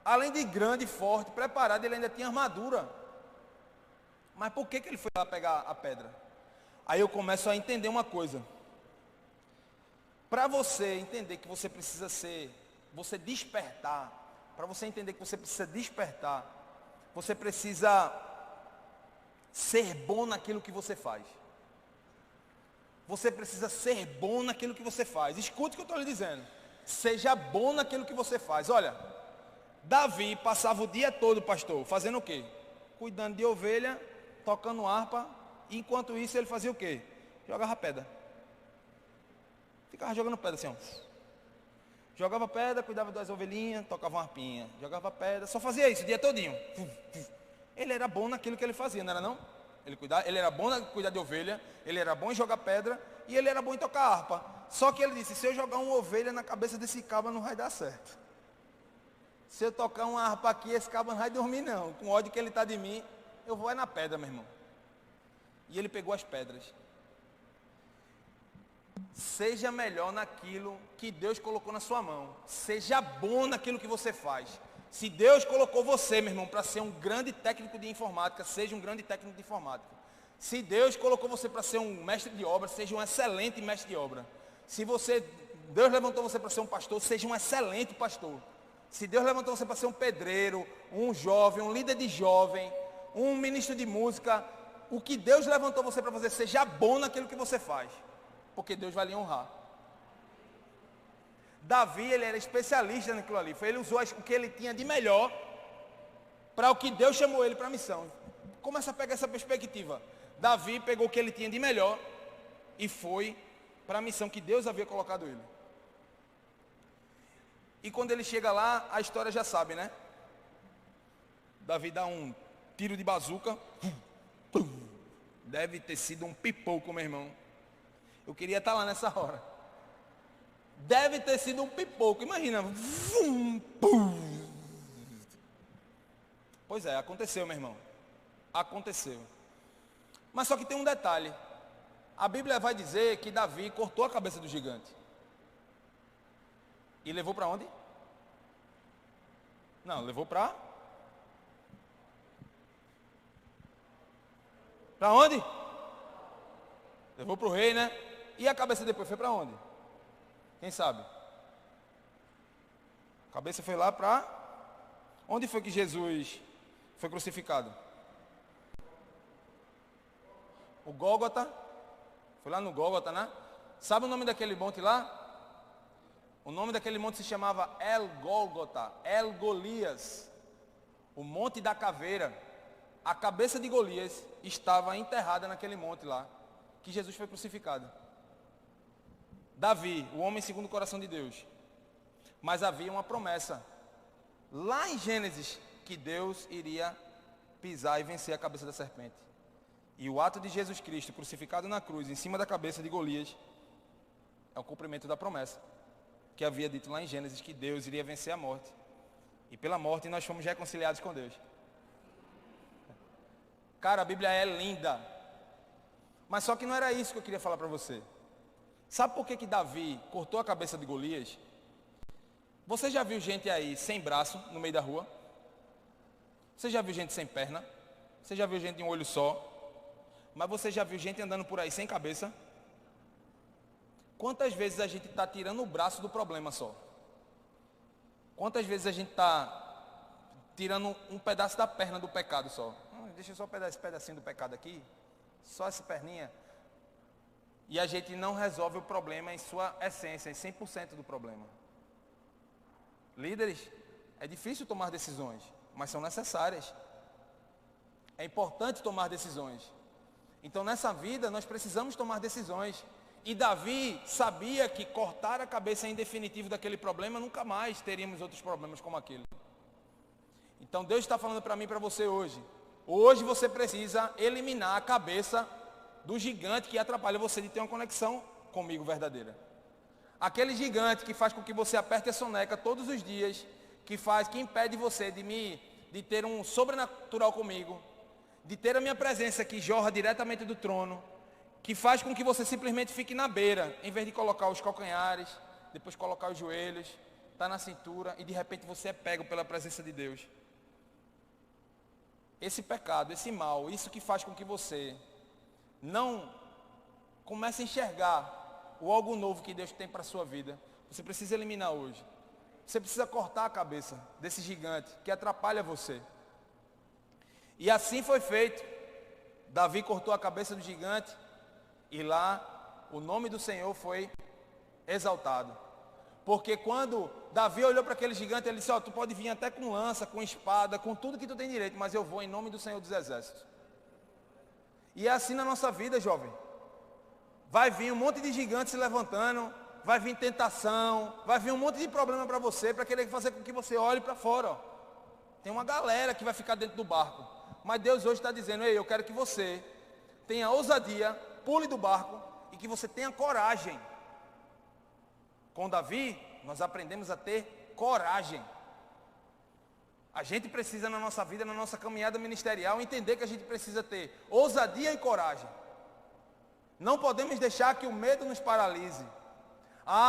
Além de grande, forte, preparado, ele ainda tinha armadura. Mas por que ele foi lá pegar a pedra? Aí eu começo a entender uma coisa. Para você entender que você precisa você despertar, para você entender que você precisa despertar, você precisa ser bom naquilo que você faz. Você precisa ser bom naquilo que você faz. Escute o que eu estou lhe dizendo. Seja bom naquilo que você faz. Olha, Davi passava o dia todo, pastor, fazendo o quê? Cuidando de ovelha, tocando harpa, e enquanto isso ele fazia o quê? Jogava pedra. Ficava jogando pedra assim, ó. Jogava pedra, cuidava das ovelhinhas, tocava uma harpinha. Jogava pedra, só fazia isso o dia todinho. Ele era bom naquilo que ele fazia, não era não? Ele era bom em cuidar de ovelha, ele era bom em jogar pedra e ele era bom em tocar harpa. Só que ele disse, se eu jogar uma ovelha na cabeça desse cabo não vai dar certo. Se eu tocar uma harpa aqui, esse cabo não vai dormir não. Com o ódio que ele está de mim, eu vou na pedra, meu irmão. E ele pegou as pedras. Seja melhor naquilo que Deus colocou na sua mão. Seja bom naquilo que você faz. Se Deus colocou você, meu irmão, para ser um grande técnico de informática, seja um grande técnico de informática. Se Deus colocou você para ser um mestre de obra, seja um excelente mestre de obra. Se Deus levantou você para ser um pastor, seja um excelente pastor. Se Deus levantou você para ser um pedreiro, um jovem, um líder de jovem, um ministro de música, o que Deus levantou você para fazer, seja bom naquilo que você faz. Porque Deus vai lhe honrar. Davi, ele era especialista naquilo ali. Ele usou o que ele tinha de melhor para o que Deus chamou ele para a missão. Começa a pegar essa perspectiva. Davi pegou o que ele tinha de melhor e foi para a missão que Deus havia colocado ele. E quando ele chega lá, a história já sabe, né? Davi dá um tiro de bazuca. Deve ter sido um pipoco, meu irmão. Eu queria estar lá nessa hora. Deve ter sido um pipoco. Imagina. Pois é, aconteceu, meu irmão. Aconteceu. Mas só que tem um detalhe. A Bíblia vai dizer que Davi cortou a cabeça do gigante. E levou para onde? Não, levou para... Para onde? Levou para o rei, né? E a cabeça depois foi para onde? Quem sabe? A cabeça foi lá para... Onde foi que Jesus foi crucificado? O Gólgota. Foi lá no Gólgota, né? Sabe o nome daquele monte lá? O nome daquele monte se chamava El Gólgota, El Golias. O monte da caveira. A cabeça de Golias estava enterrada naquele monte lá, que Jesus foi crucificado. Davi, o homem segundo o coração de Deus. Mas havia uma promessa, lá em Gênesis, que Deus iria pisar e vencer a cabeça da serpente. E o ato de Jesus Cristo, crucificado na cruz, em cima da cabeça de Golias, é o cumprimento da promessa, que havia dito lá em Gênesis, que Deus iria vencer a morte. E pela morte nós fomos reconciliados com Deus. Cara, a Bíblia é linda. Mas só que não era isso que eu queria falar para você. Sabe por que Davi cortou a cabeça de Golias? Você já viu gente aí sem braço no meio da rua? Você já viu gente sem perna? Você já viu gente de um olho só? Mas você já viu gente andando por aí sem cabeça? Quantas vezes a gente está tirando o braço do problema só? Quantas vezes a gente está tirando um pedaço da perna do pecado só? Deixa eu só pegar esse pedacinho do pecado aqui, só essa perninha. E a gente não resolve o problema em sua essência, em 100% do problema. Líderes, é difícil tomar decisões, mas são necessárias. É importante tomar decisões. Então nessa vida nós precisamos tomar decisões. E Davi sabia que cortar a cabeça em definitivo daquele problema, nunca mais teríamos outros problemas como aquele. Então Deus está falando para mim e para você hoje. Hoje você precisa eliminar a cabeça do gigante que atrapalha você de ter uma conexão comigo verdadeira. Aquele gigante que faz com que você aperte a soneca todos os dias, que impede você de ter um sobrenatural comigo, de ter a minha presença que jorra diretamente do trono, que faz com que você simplesmente fique na beira, em vez de colocar os calcanhares, depois colocar os joelhos, está na cintura e de repente você é pego pela presença de Deus. Esse pecado, esse mal, isso que faz com que você não comece a enxergar o algo novo que Deus tem para a sua vida, você precisa eliminar hoje. Você precisa cortar a cabeça desse gigante que atrapalha você. E assim foi feito. Davi cortou a cabeça do gigante e lá o nome do Senhor foi exaltado. Porque quando Davi olhou para aquele gigante, ele disse, tu pode vir até com lança, com espada, com tudo que tu tem direito, mas eu vou em nome do Senhor dos Exércitos. E é assim na nossa vida, jovem. Vai vir um monte de gigantes se levantando, vai vir tentação, vai vir um monte de problema para você, para querer fazer com que você olhe para fora. Tem uma galera que vai ficar dentro do barco. Mas Deus hoje está dizendo, ei, eu quero que você tenha ousadia, pule do barco e que você tenha coragem. Com Davi, nós aprendemos a ter coragem. A gente precisa na nossa vida, na nossa caminhada ministerial, entender que a gente precisa ter ousadia e coragem. Não podemos deixar que o medo nos paralise.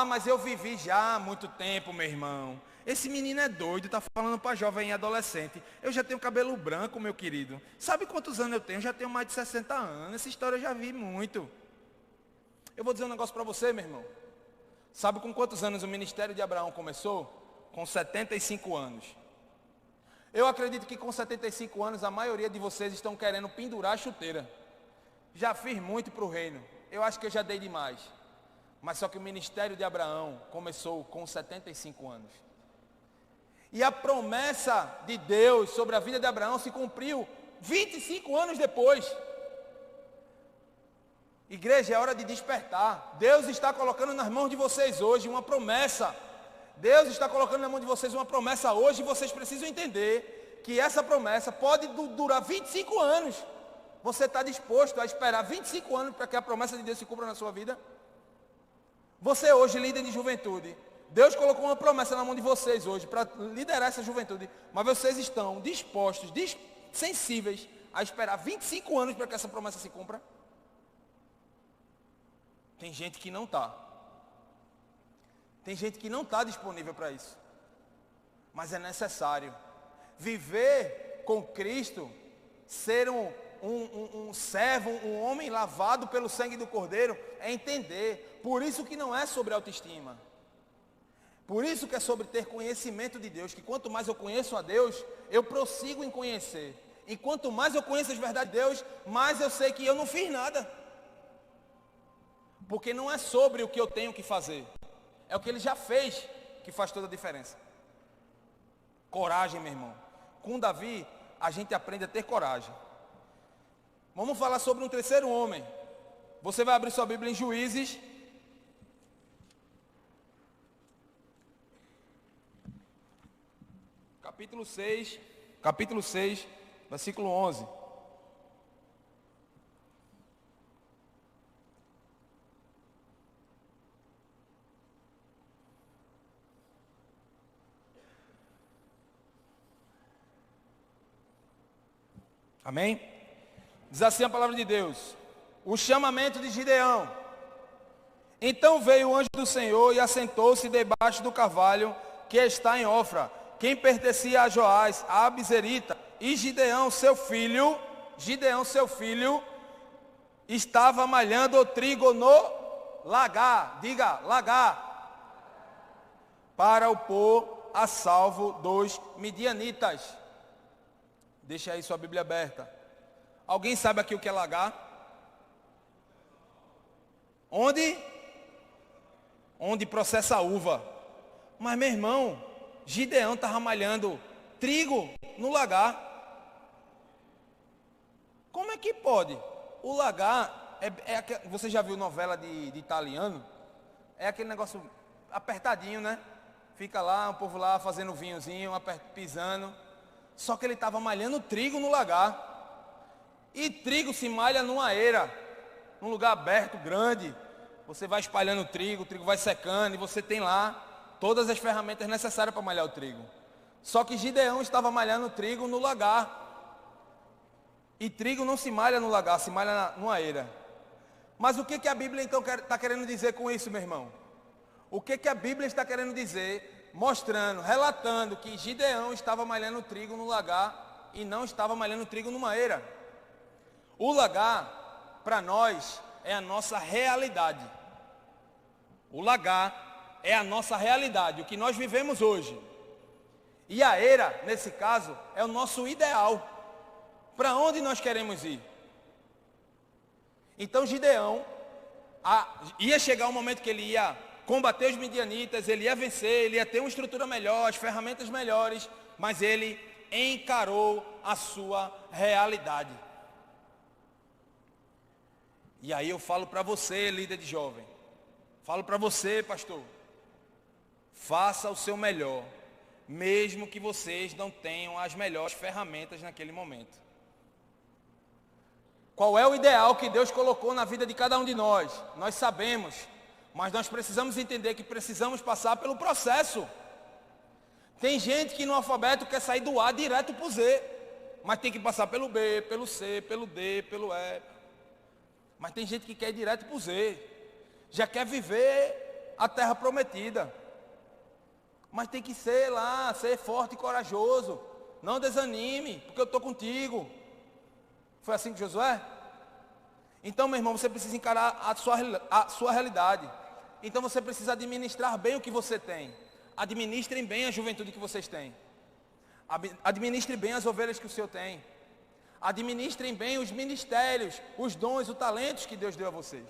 Mas eu vivi já há muito tempo, meu irmão. Esse menino é doido, está falando para jovem e adolescente. Eu já tenho cabelo branco, meu querido. Sabe quantos anos eu tenho? Eu já tenho mais de 60 anos. Essa história eu já vi muito. Eu vou dizer um negócio para você, meu irmão. Sabe com quantos anos o ministério de Abraão começou? Com 75 anos. Eu acredito que com 75 anos a maioria de vocês estão querendo pendurar a chuteira. Já fiz muito para o reino. Eu acho que eu já dei demais. Mas só que o ministério de Abraão começou com 75 anos. E a promessa de Deus sobre a vida de Abraão se cumpriu 25 anos depois. Igreja, é hora de despertar. Deus está colocando nas mãos de vocês hoje uma promessa. Deus está colocando nas mãos de vocês uma promessa hoje e vocês precisam entender que essa promessa pode durar 25 anos. Você está disposto a esperar 25 anos para que a promessa de Deus se cumpra na sua vida? Você hoje, líder de juventude, Deus colocou uma promessa na mão de vocês hoje para liderar essa juventude, mas vocês estão dispostos, sensíveis a esperar 25 anos para que essa promessa se cumpra? Tem gente que não está. Tem gente que não está disponível para isso. Mas é necessário. Viver com Cristo, ser um servo, um homem lavado pelo sangue do Cordeiro, é entender. Por isso que não é sobre autoestima. Por isso que é sobre ter conhecimento de Deus, que quanto mais eu conheço a Deus, eu prossigo em conhecer. E quanto mais eu conheço as verdades de Deus, mais eu sei que eu não fiz nada. Porque não é sobre o que eu tenho que fazer. É o que Ele já fez que faz toda a diferença. Coragem, meu irmão. Com Davi, a gente aprende a ter coragem. Vamos falar sobre um terceiro homem. Você vai abrir sua Bíblia em Juízes. Capítulo 6, versículo 11. Amém? Diz assim a palavra de Deus. O chamamento de Gideão. Então veio o anjo do Senhor e assentou-se debaixo do carvalho que está em Ofra, quem pertencia a Joás, a Abizerita, e Gideão, seu filho, estava malhando o trigo no lagar, diga, lagar, para o pôr a salvo dos midianitas. Deixa aí sua Bíblia aberta. Alguém sabe aqui o que é lagar? Onde processa a uva. Mas, meu irmão, Gideão estava malhando trigo no lagar. Como é que pode? O lagar, você já viu novela de italiano? É aquele negócio apertadinho, né? Fica lá, o povo lá fazendo vinhozinho, pisando. Só que ele estava malhando trigo no lagar. E trigo se malha numa eira, num lugar aberto, grande. Você vai espalhando o trigo vai secando e você tem lá todas as ferramentas necessárias para malhar o trigo. Só que Gideão estava malhando o trigo no lagar. E trigo não se malha no lagar, se malha numa eira. Mas o que a Bíblia então está querendo dizer com isso, meu irmão? O que a Bíblia está querendo dizer, mostrando, relatando que Gideão estava malhando trigo no lagar e não estava malhando trigo numa eira? O lagar, para nós, é a nossa realidade. O lagar é a nossa realidade, o que nós vivemos hoje. E a eira, nesse caso, é o nosso ideal. Para onde nós queremos ir? Então Gideão, ia chegar um momento que ele ia combater os midianitas, ele ia vencer, ele ia ter uma estrutura melhor, as ferramentas melhores, mas ele encarou a sua realidade. E aí eu falo para você, líder de jovem, falo para você, pastor, faça o seu melhor, mesmo que vocês não tenham as melhores ferramentas naquele momento. Qual é o ideal que Deus colocou na vida de cada um de nós? Nós sabemos, mas nós precisamos entender que precisamos passar pelo processo. Tem gente que no alfabeto quer sair do A direto para o Z, mas tem que passar pelo B, pelo C, pelo D, pelo E. Mas tem gente que quer ir direto para o Z, já quer viver a terra prometida. Mas tem que ser forte e corajoso. Não desanime, porque eu estou contigo. Foi assim com Josué? Então, meu irmão, você precisa encarar a sua realidade. Então você precisa administrar bem o que você tem. Administrem bem a juventude que vocês têm. Administrem bem as ovelhas que o Senhor tem. Administrem bem os ministérios, os dons, os talentos que Deus deu a vocês.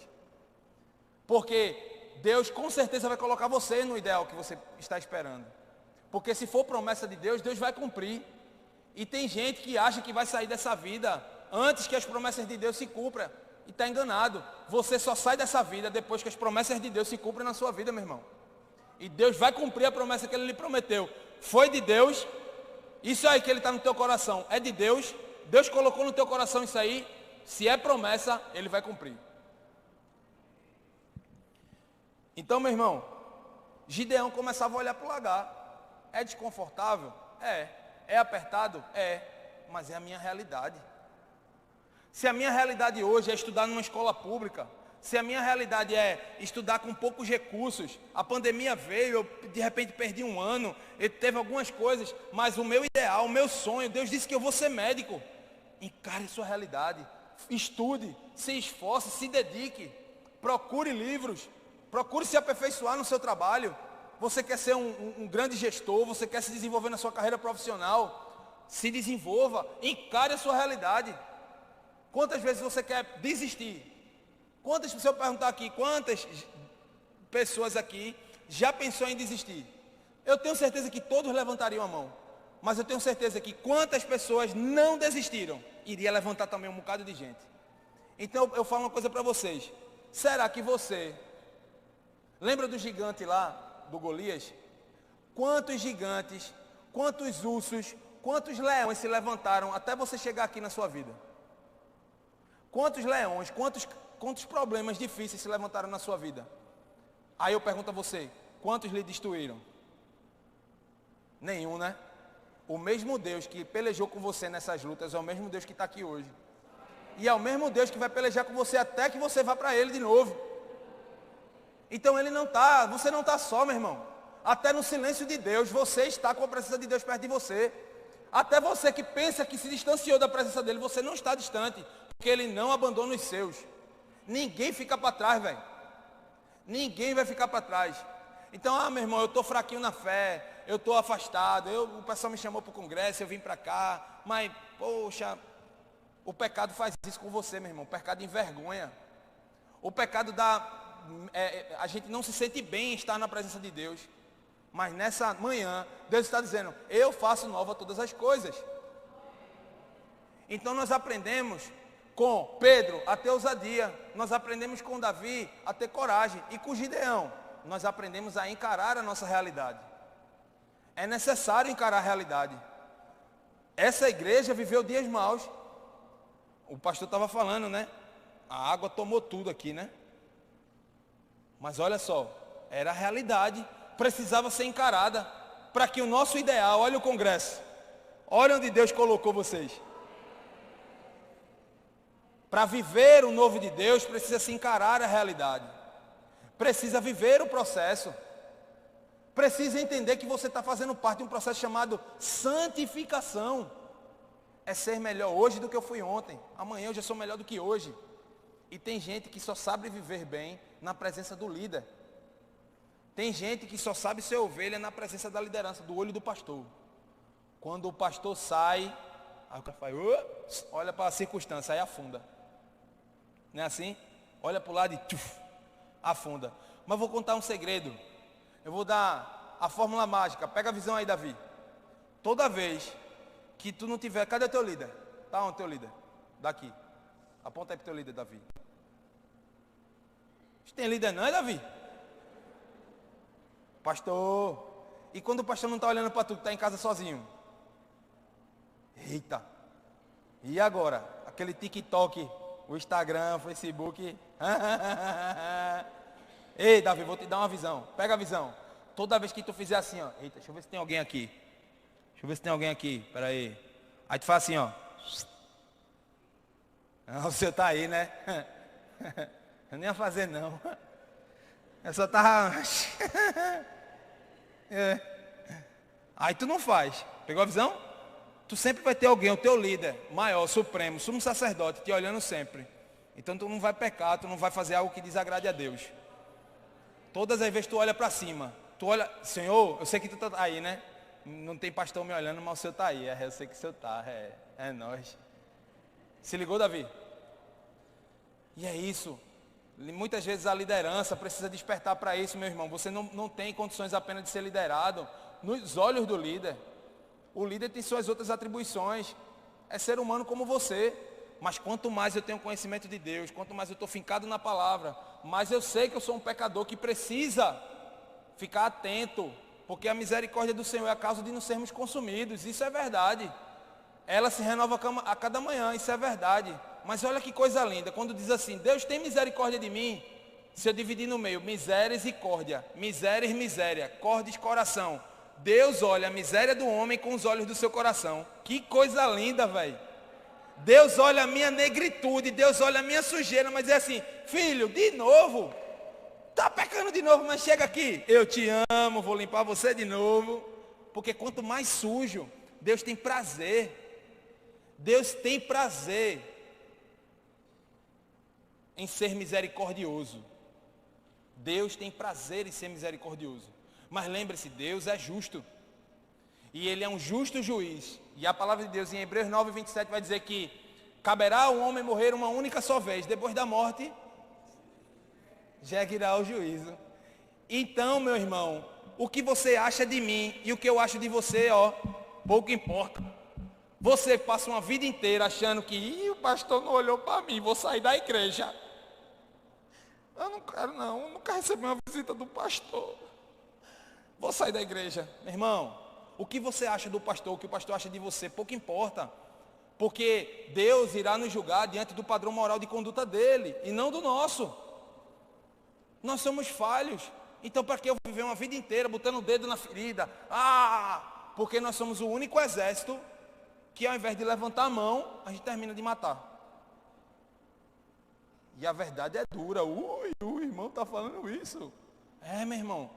Porque Deus com certeza vai colocar você no ideal que você está esperando. Porque se for promessa de Deus, Deus vai cumprir. E tem gente que acha que vai sair dessa vida antes que as promessas de Deus se cumpram. E está enganado. Você só sai dessa vida depois que as promessas de Deus se cumprem na sua vida, meu irmão. E Deus vai cumprir a promessa que Ele lhe prometeu. Foi de Deus. Isso aí que Ele está no teu coração é de Deus. Deus colocou no teu coração isso aí. Se é promessa, Ele vai cumprir. Então, meu irmão, Gideão começava a olhar para o lagar. É desconfortável? É. É apertado? É. Mas é a minha realidade. Se a minha realidade hoje é estudar numa escola pública, se a minha realidade é estudar com poucos recursos, a pandemia veio, eu de repente perdi um ano, teve algumas coisas, mas o meu ideal, o meu sonho, Deus disse que eu vou ser médico. Encare sua realidade, estude, se esforce, se dedique, procure livros, procure se aperfeiçoar no seu trabalho. Você quer ser um grande gestor, você quer se desenvolver na sua carreira profissional, se desenvolva, encare a sua realidade. Quantas vezes você quer desistir? Se eu perguntar aqui, quantas pessoas aqui já pensou em desistir? Eu tenho certeza que todos levantariam a mão. Mas eu tenho certeza que quantas pessoas não desistiram, iria levantar também um bocado de gente. Então eu falo uma coisa para vocês. Será que você, lembra do gigante lá, do Golias? Quantos gigantes, quantos ursos, quantos leões se levantaram até você chegar aqui na sua vida? Quantos leões, quantos problemas difíceis se levantaram na sua vida? Aí eu pergunto a você, quantos lhe destruíram? Nenhum, né? O mesmo Deus que pelejou com você nessas lutas é o mesmo Deus que está aqui hoje. E é o mesmo Deus que vai pelejar com você até que você vá para Ele de novo. Então você não está só, meu irmão. Até no silêncio de Deus, você está com a presença de Deus perto de você. Até você que pensa que se distanciou da presença dEle, você não está distante. Porque Ele não abandona os seus. Ninguém fica para trás, velho. Ninguém vai ficar para trás. Então, meu irmão, eu estou fraquinho na fé, eu estou afastado, o pessoal me chamou para o congresso, eu vim para cá, mas, poxa, o pecado faz isso com você, meu irmão, o pecado envergonha. O pecado a gente não se sente bem em estar na presença de Deus. Mas nessa manhã, Deus está dizendo, eu faço nova todas as coisas. Então nós aprendemos com Pedro a ter ousadia, nós aprendemos com Davi a ter coragem, e com Gideão, nós aprendemos a encarar a nossa realidade. É necessário encarar a realidade. Essa igreja viveu dias maus. O pastor estava falando, né? A água tomou tudo aqui, né? Mas olha só, era a realidade, precisava ser encarada, para que o nosso ideal, olha o congresso, olha onde Deus colocou vocês. Para viver o novo de Deus, precisa se encarar a realidade. Precisa viver o processo. Precisa entender que você está fazendo parte de um processo chamado santificação. É ser melhor hoje do que eu fui ontem. Amanhã eu já sou melhor do que hoje. E tem gente que só sabe viver bem na presença do líder. Tem gente que só sabe ser ovelha na presença da liderança, do olho do pastor. Quando o pastor sai, aí o cara faz, olha para a circunstância, aí afunda. Não é assim? Olha para o lado e afunda. Mas vou contar um segredo. Eu vou dar a fórmula mágica. Pega a visão aí, Davi. Toda vez que tu não tiver... Cadê o teu líder? Tá onde o teu líder? Daqui. Aponta aí para o teu líder, Davi. Tem líder não, é, Davi? Pastor. E quando o pastor não está olhando para tu, que está em casa sozinho? Eita. E agora? Aquele TikTok, o Instagram, o Facebook. Ei, Davi, vou te dar uma visão. Pega a visão. Toda vez que tu fizer assim, ó. Eita, deixa eu ver se tem alguém aqui. Deixa eu ver se tem alguém aqui. Pera aí. Aí tu faz assim, ó. Ah, o seu tá aí, né? Eu nem ia fazer, não. Eu só tava... É. Aí tu não faz. Pegou a visão? Tu sempre vai ter alguém, o teu líder, maior, supremo, sumo sacerdote, te olhando sempre. Então tu não vai pecar, tu não vai fazer algo que desagrade a Deus. Todas as vezes tu olha para cima. Tu olha, Senhor, eu sei que tu tá aí, né? Não tem pastor me olhando, mas o Senhor tá aí. Eu sei que o Senhor tá, é nós. Se ligou, Davi? E é isso. Muitas vezes a liderança precisa despertar para isso, meu irmão. Você não tem condições apenas de ser liderado nos olhos do líder. O líder tem suas outras atribuições. É ser humano como você. Mas quanto mais eu tenho conhecimento de Deus, quanto mais eu estou fincado na palavra, mais eu sei que eu sou um pecador que precisa ficar atento. Porque a misericórdia do Senhor é a causa de não sermos consumidos. Isso é verdade. Ela se renova a cada manhã, isso é verdade. Mas olha que coisa linda, quando diz assim, Deus tem misericórdia de mim, se eu dividir no meio, miséries e córdia, miséria e miséria, cordes coração. Deus olha a miséria do homem com os olhos do seu coração. Que coisa linda, velho. Deus olha a minha negritude, Deus olha a minha sujeira, mas é assim, filho, de novo, tá pecando de novo, mas chega aqui, eu te amo, vou limpar você de novo, porque quanto mais sujo, Deus tem prazer em ser misericordioso. Deus tem prazer em ser misericordioso. Mas lembre-se, Deus é justo. E Ele é um justo juiz. E a palavra de Deus em Hebreus 9, 27 vai dizer que caberá ao homem morrer uma única só vez. Depois da morte, seguirá o juízo. Então, meu irmão, o que você acha de mim e o que eu acho de você, pouco importa. Você passa uma vida inteira achando que o pastor não olhou para mim, vou sair da igreja. Eu não quero não, eu nunca recebi uma visita do pastor. Vou sair da igreja. Meu irmão, o que você acha do pastor, o que o pastor acha de você, pouco importa. Porque Deus irá nos julgar diante do padrão moral de conduta dele, e não do nosso. Nós somos falhos. Então para que eu vou viver uma vida inteira botando o dedo na ferida? Porque nós somos o único exército que ao invés de levantar a mão, a gente termina de matar. E a verdade é dura. O irmão está falando isso. Meu irmão.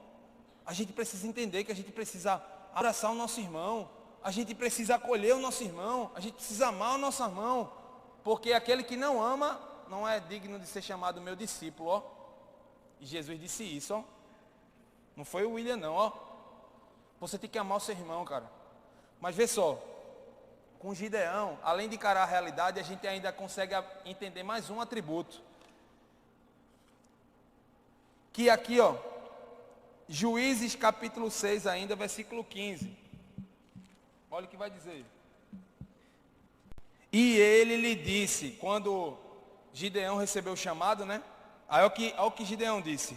A gente precisa entender que a gente precisa abraçar o nosso irmão. A gente precisa acolher o nosso irmão. A gente precisa amar o nosso irmão. Porque aquele que não ama, não é digno de ser chamado meu discípulo, E Jesus disse isso, Não foi o William não, Você tem que amar o seu irmão, cara. Mas vê só. Com Gideão, além de encarar a realidade, a gente ainda consegue entender mais um atributo. Que aqui, Juízes capítulo 6 ainda, versículo 15. Olha o que vai dizer. E ele lhe disse, quando Gideão recebeu o chamado, né? Olha o que Gideão disse.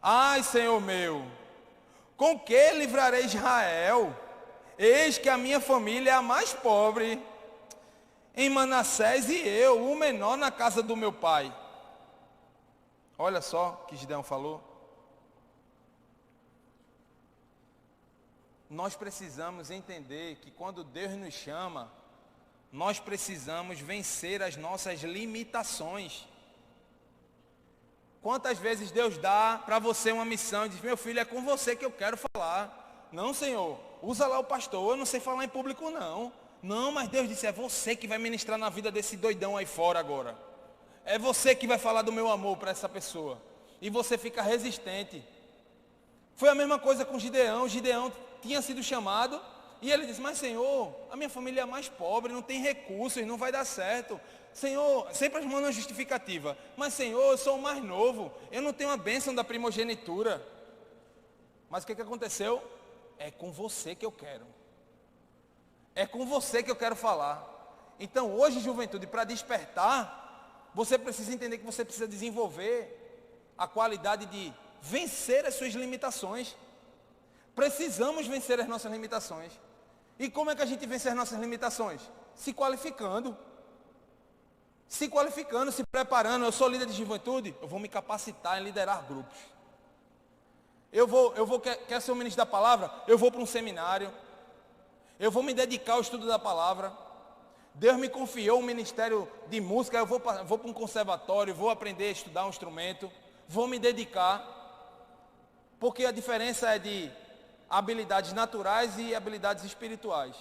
Ai, Senhor meu, com que livrarei Israel? Eis que a minha família é a mais pobre em Manassés e eu, o menor na casa do meu pai. Olha só o que Gideão falou. Nós precisamos entender que quando Deus nos chama, nós precisamos vencer as nossas limitações. Quantas vezes Deus dá para você uma missão e diz, meu filho, é com você que eu quero falar. Não, Senhor, usa lá o pastor, eu não sei falar em público não. Não, mas Deus disse, é você que vai ministrar na vida desse doidão aí fora agora. É você que vai falar do meu amor para essa pessoa. E você fica resistente. Foi a mesma coisa com Gideão. Gideão tinha sido chamado e ele disse, mas Senhor, a minha família é a mais pobre, não tem recursos, não vai dar certo. Senhor, sempre as mãos na justificativa. Mas Senhor, eu sou o mais novo, eu não tenho a bênção da primogenitura. Mas o que aconteceu? É com você que eu quero. É com você que eu quero falar. Então hoje, juventude, para despertar, você precisa entender que você precisa desenvolver a qualidade de vencer as suas limitações. Precisamos vencer as nossas limitações. E como é que a gente vence as nossas limitações? Se qualificando. Se qualificando, se preparando. Eu sou líder de juventude, eu vou me capacitar em liderar grupos. Quer ser o ministro da palavra? Eu vou para um seminário. Eu vou me dedicar ao estudo da palavra. Deus me confiou um ministério de música, eu vou para um conservatório, vou aprender a estudar um instrumento, vou me dedicar, porque a diferença é de habilidades naturais e habilidades espirituais.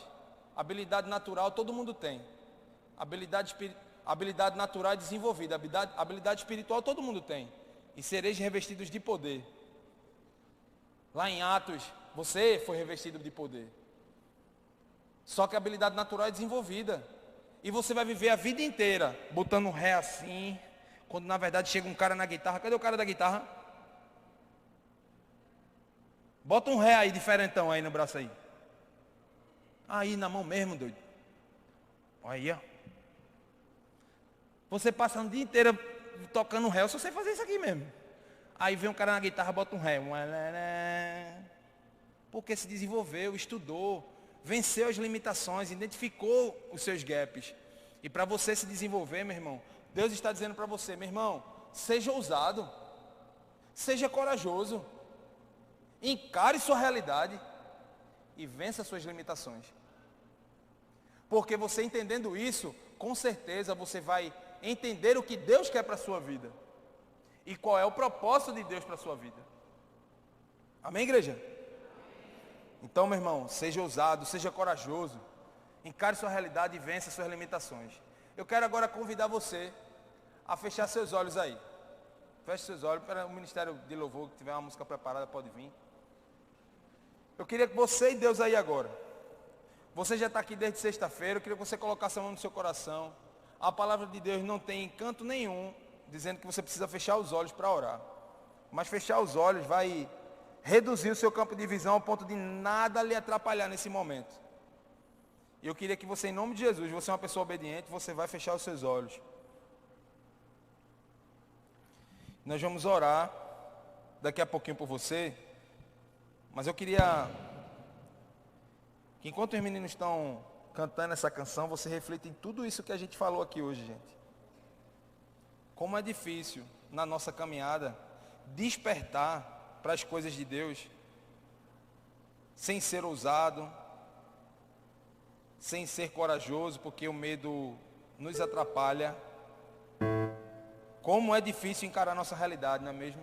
Habilidade natural todo mundo tem, habilidade natural é desenvolvida, habilidade espiritual todo mundo tem, e sereis revestidos de poder. Lá em Atos, você foi revestido de poder, só que a habilidade natural é desenvolvida. E você vai viver a vida inteira botando um ré assim, quando na verdade chega um cara na guitarra. Cadê o cara da guitarra? Bota um ré aí, diferentão aí no braço aí. Aí na mão mesmo, doido. Aí, Você passa o dia inteiro tocando um ré, eu só sei fazer isso aqui mesmo. Aí vem um cara na guitarra, bota um ré. Porque se desenvolveu, estudou. Venceu as limitações, identificou os seus gaps. E para você se desenvolver, meu irmão, Deus está dizendo para você, meu irmão, seja ousado, seja corajoso, encare sua realidade e vença suas limitações. Porque você entendendo isso, com certeza você vai entender o que Deus quer para a sua vida. E qual é o propósito de Deus para a sua vida. Amém, igreja? Então, meu irmão, seja ousado, seja corajoso. Encare sua realidade e vença suas limitações. Eu quero agora convidar você a fechar seus olhos aí. Feche seus olhos. Para o ministério de louvor, que tiver uma música preparada, pode vir. Eu queria que você e Deus aí agora. Você já está aqui desde sexta-feira. Eu queria que você colocasse a mão no seu coração. A palavra de Deus não tem encanto nenhum dizendo que você precisa fechar os olhos para orar. Mas fechar os olhos vai reduzir o seu campo de visão ao ponto de nada lhe atrapalhar nesse momento. E eu queria que você, em nome de Jesus, você é uma pessoa obediente, você vai fechar os seus olhos. Nós vamos orar daqui a pouquinho por você. Mas eu queria que enquanto os meninos estão cantando essa canção, você reflita em tudo isso que a gente falou aqui hoje, gente. Como é difícil na nossa caminhada despertar para as coisas de Deus sem ser ousado, sem ser corajoso, porque o medo nos atrapalha. Como é difícil encarar a nossa realidade, não é mesmo?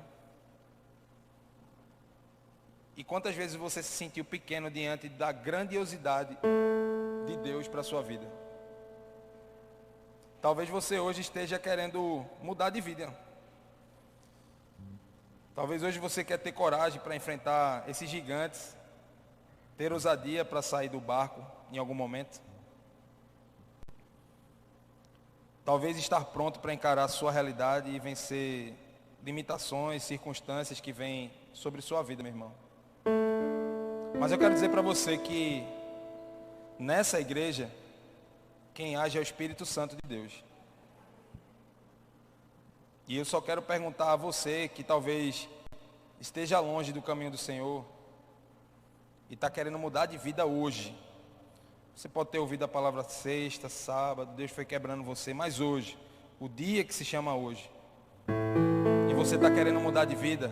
E quantas vezes você se sentiu pequeno diante da grandiosidade de Deus para a sua vida? Talvez você hoje esteja querendo mudar de vida. Talvez hoje você quer ter coragem para enfrentar esses gigantes, ter ousadia para sair do barco em algum momento. Talvez estar pronto para encarar a sua realidade e vencer limitações, circunstâncias que vêm sobre sua vida, meu irmão. Mas eu quero dizer para você que nessa igreja, quem age é o Espírito Santo de Deus. E eu só quero perguntar a você que talvez esteja longe do caminho do Senhor e está querendo mudar de vida hoje. Você pode ter ouvido a palavra sexta, sábado, Deus foi quebrando você, mas hoje, o dia que se chama hoje, e você está querendo mudar de vida,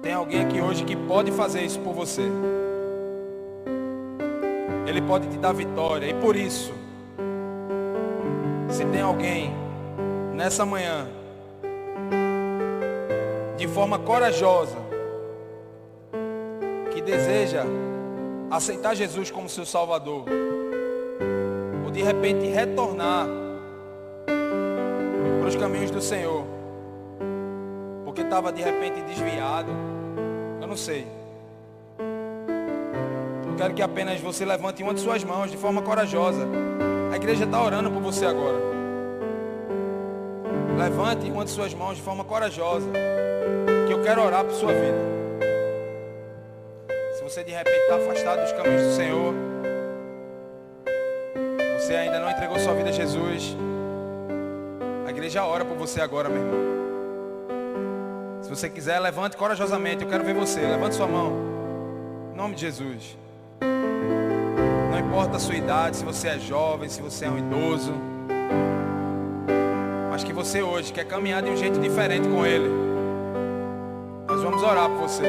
tem alguém aqui hoje que pode fazer isso por você. Ele pode te dar vitória. E por isso, se tem alguém nessa manhã, de forma corajosa, que deseja aceitar Jesus como seu Salvador, ou de repente retornar para os caminhos do Senhor, porque estava de repente desviado, eu não sei. Eu quero que apenas você levante uma de suas mãos de forma corajosa. A igreja está orando por você agora. Levante uma de suas mãos de forma corajosa, que eu quero orar por sua vida. Se você de repente está afastado dos caminhos do Senhor, você ainda não entregou sua vida a Jesus, a igreja ora por você agora, meu irmão. Se você quiser, levante corajosamente. Eu quero ver você. Levante sua mão. Em nome de Jesus. Não importa a sua idade, se você é jovem, se você é um idoso, mas que você hoje quer caminhar de um jeito diferente com Ele. Nós vamos orar por você.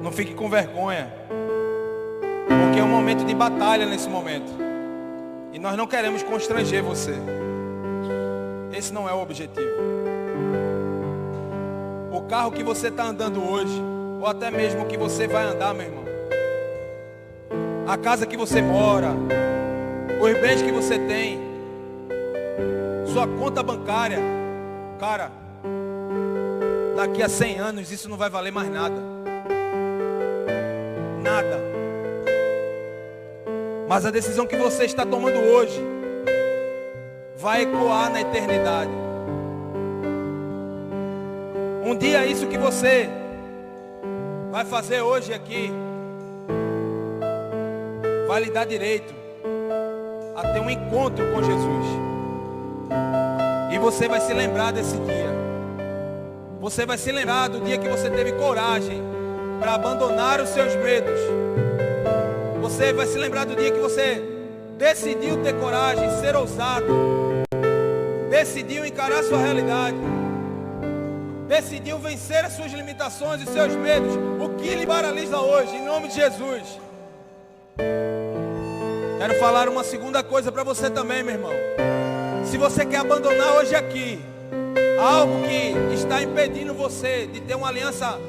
Não fique com vergonha, porque é um momento de batalha nesse momento, e nós não queremos constranger você. Esse não é o objetivo. O carro que você está andando hoje, ou até mesmo o que você vai andar, meu irmão, a casa que você mora, os bens que você tem, sua conta bancária, cara, daqui a 100 anos isso não vai valer mais nada. Nada. Mas a decisão que você está tomando hoje vai ecoar na eternidade. Um dia isso que você vai fazer hoje aqui vai lhe dar direito a ter um encontro com Jesus. E você vai se lembrar desse dia. Você vai se lembrar do dia que você teve coragem para abandonar os seus medos. Você vai se lembrar do dia que você decidiu ter coragem, ser ousado, decidiu encarar sua realidade, decidiu vencer as suas limitações e seus medos. O que lhe paralisa hoje, em nome de Jesus, Quero falar uma segunda coisa para você também, meu irmão. Se você quer abandonar hoje aqui algo que está impedindo você de ter uma aliança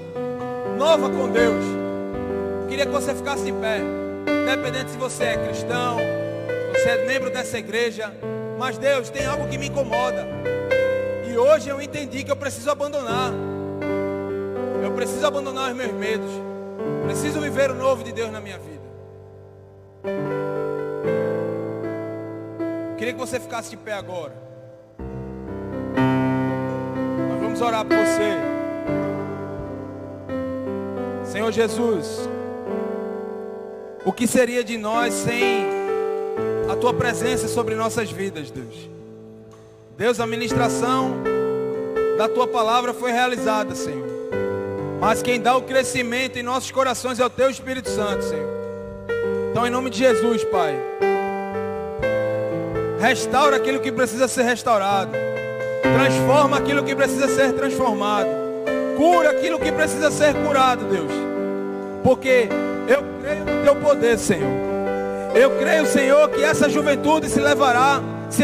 nova com Deus, queria que você ficasse de pé. Independente se você é cristão, se você é membro dessa igreja, mas Deus, tem algo que me incomoda. E hoje eu entendi que eu preciso abandonar. Eu preciso abandonar os meus medos. Preciso viver o novo de Deus na minha vida. Queria que você ficasse de pé agora. Nós vamos orar por você. Senhor Jesus, o que seria de nós sem a Tua presença sobre nossas vidas, Deus? Deus, a ministração da Tua palavra foi realizada, Senhor. Mas quem dá o crescimento em nossos corações é o Teu Espírito Santo, Senhor. Então, em nome de Jesus, Pai, restaura aquilo que precisa ser restaurado. Transforma aquilo que precisa ser transformado. Cura aquilo que precisa ser curado, Deus. Porque eu creio no Teu poder, Senhor. Eu creio, Senhor, que essa juventude se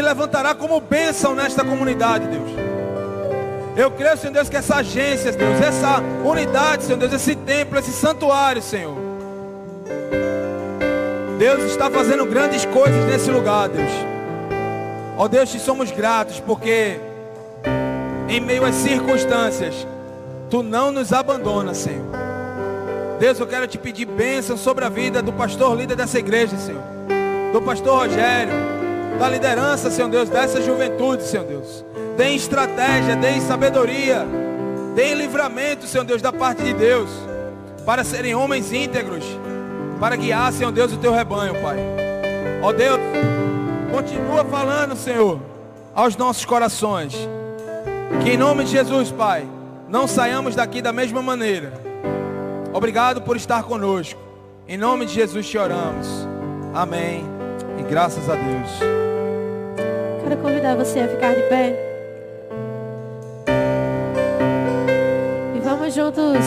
levantará como bênção nesta comunidade, Deus. Eu creio, Senhor Deus, que essa agência, Deus, essa unidade, Senhor Deus, esse templo, esse santuário, Senhor, Deus está fazendo grandes coisas nesse lugar, Deus. Ó Deus, te somos gratos, porque em meio às circunstâncias, Tu não nos abandonas, Senhor. Deus, eu quero te pedir bênção sobre a vida do pastor líder dessa igreja, Senhor. Do pastor Rogério, da liderança, Senhor Deus, dessa juventude, Senhor Deus. Deem estratégia, deem sabedoria, deem livramento, Senhor Deus, da parte de Deus, para serem homens íntegros, para guiar, Senhor Deus, o Teu rebanho, Pai. Ó Deus, continua falando, Senhor, aos nossos corações. Que em nome de Jesus, Pai, não saiamos daqui da mesma maneira. Obrigado por estar conosco. Em nome de Jesus te oramos. Amém. E graças a Deus. Quero convidar você a ficar de pé. E vamos juntos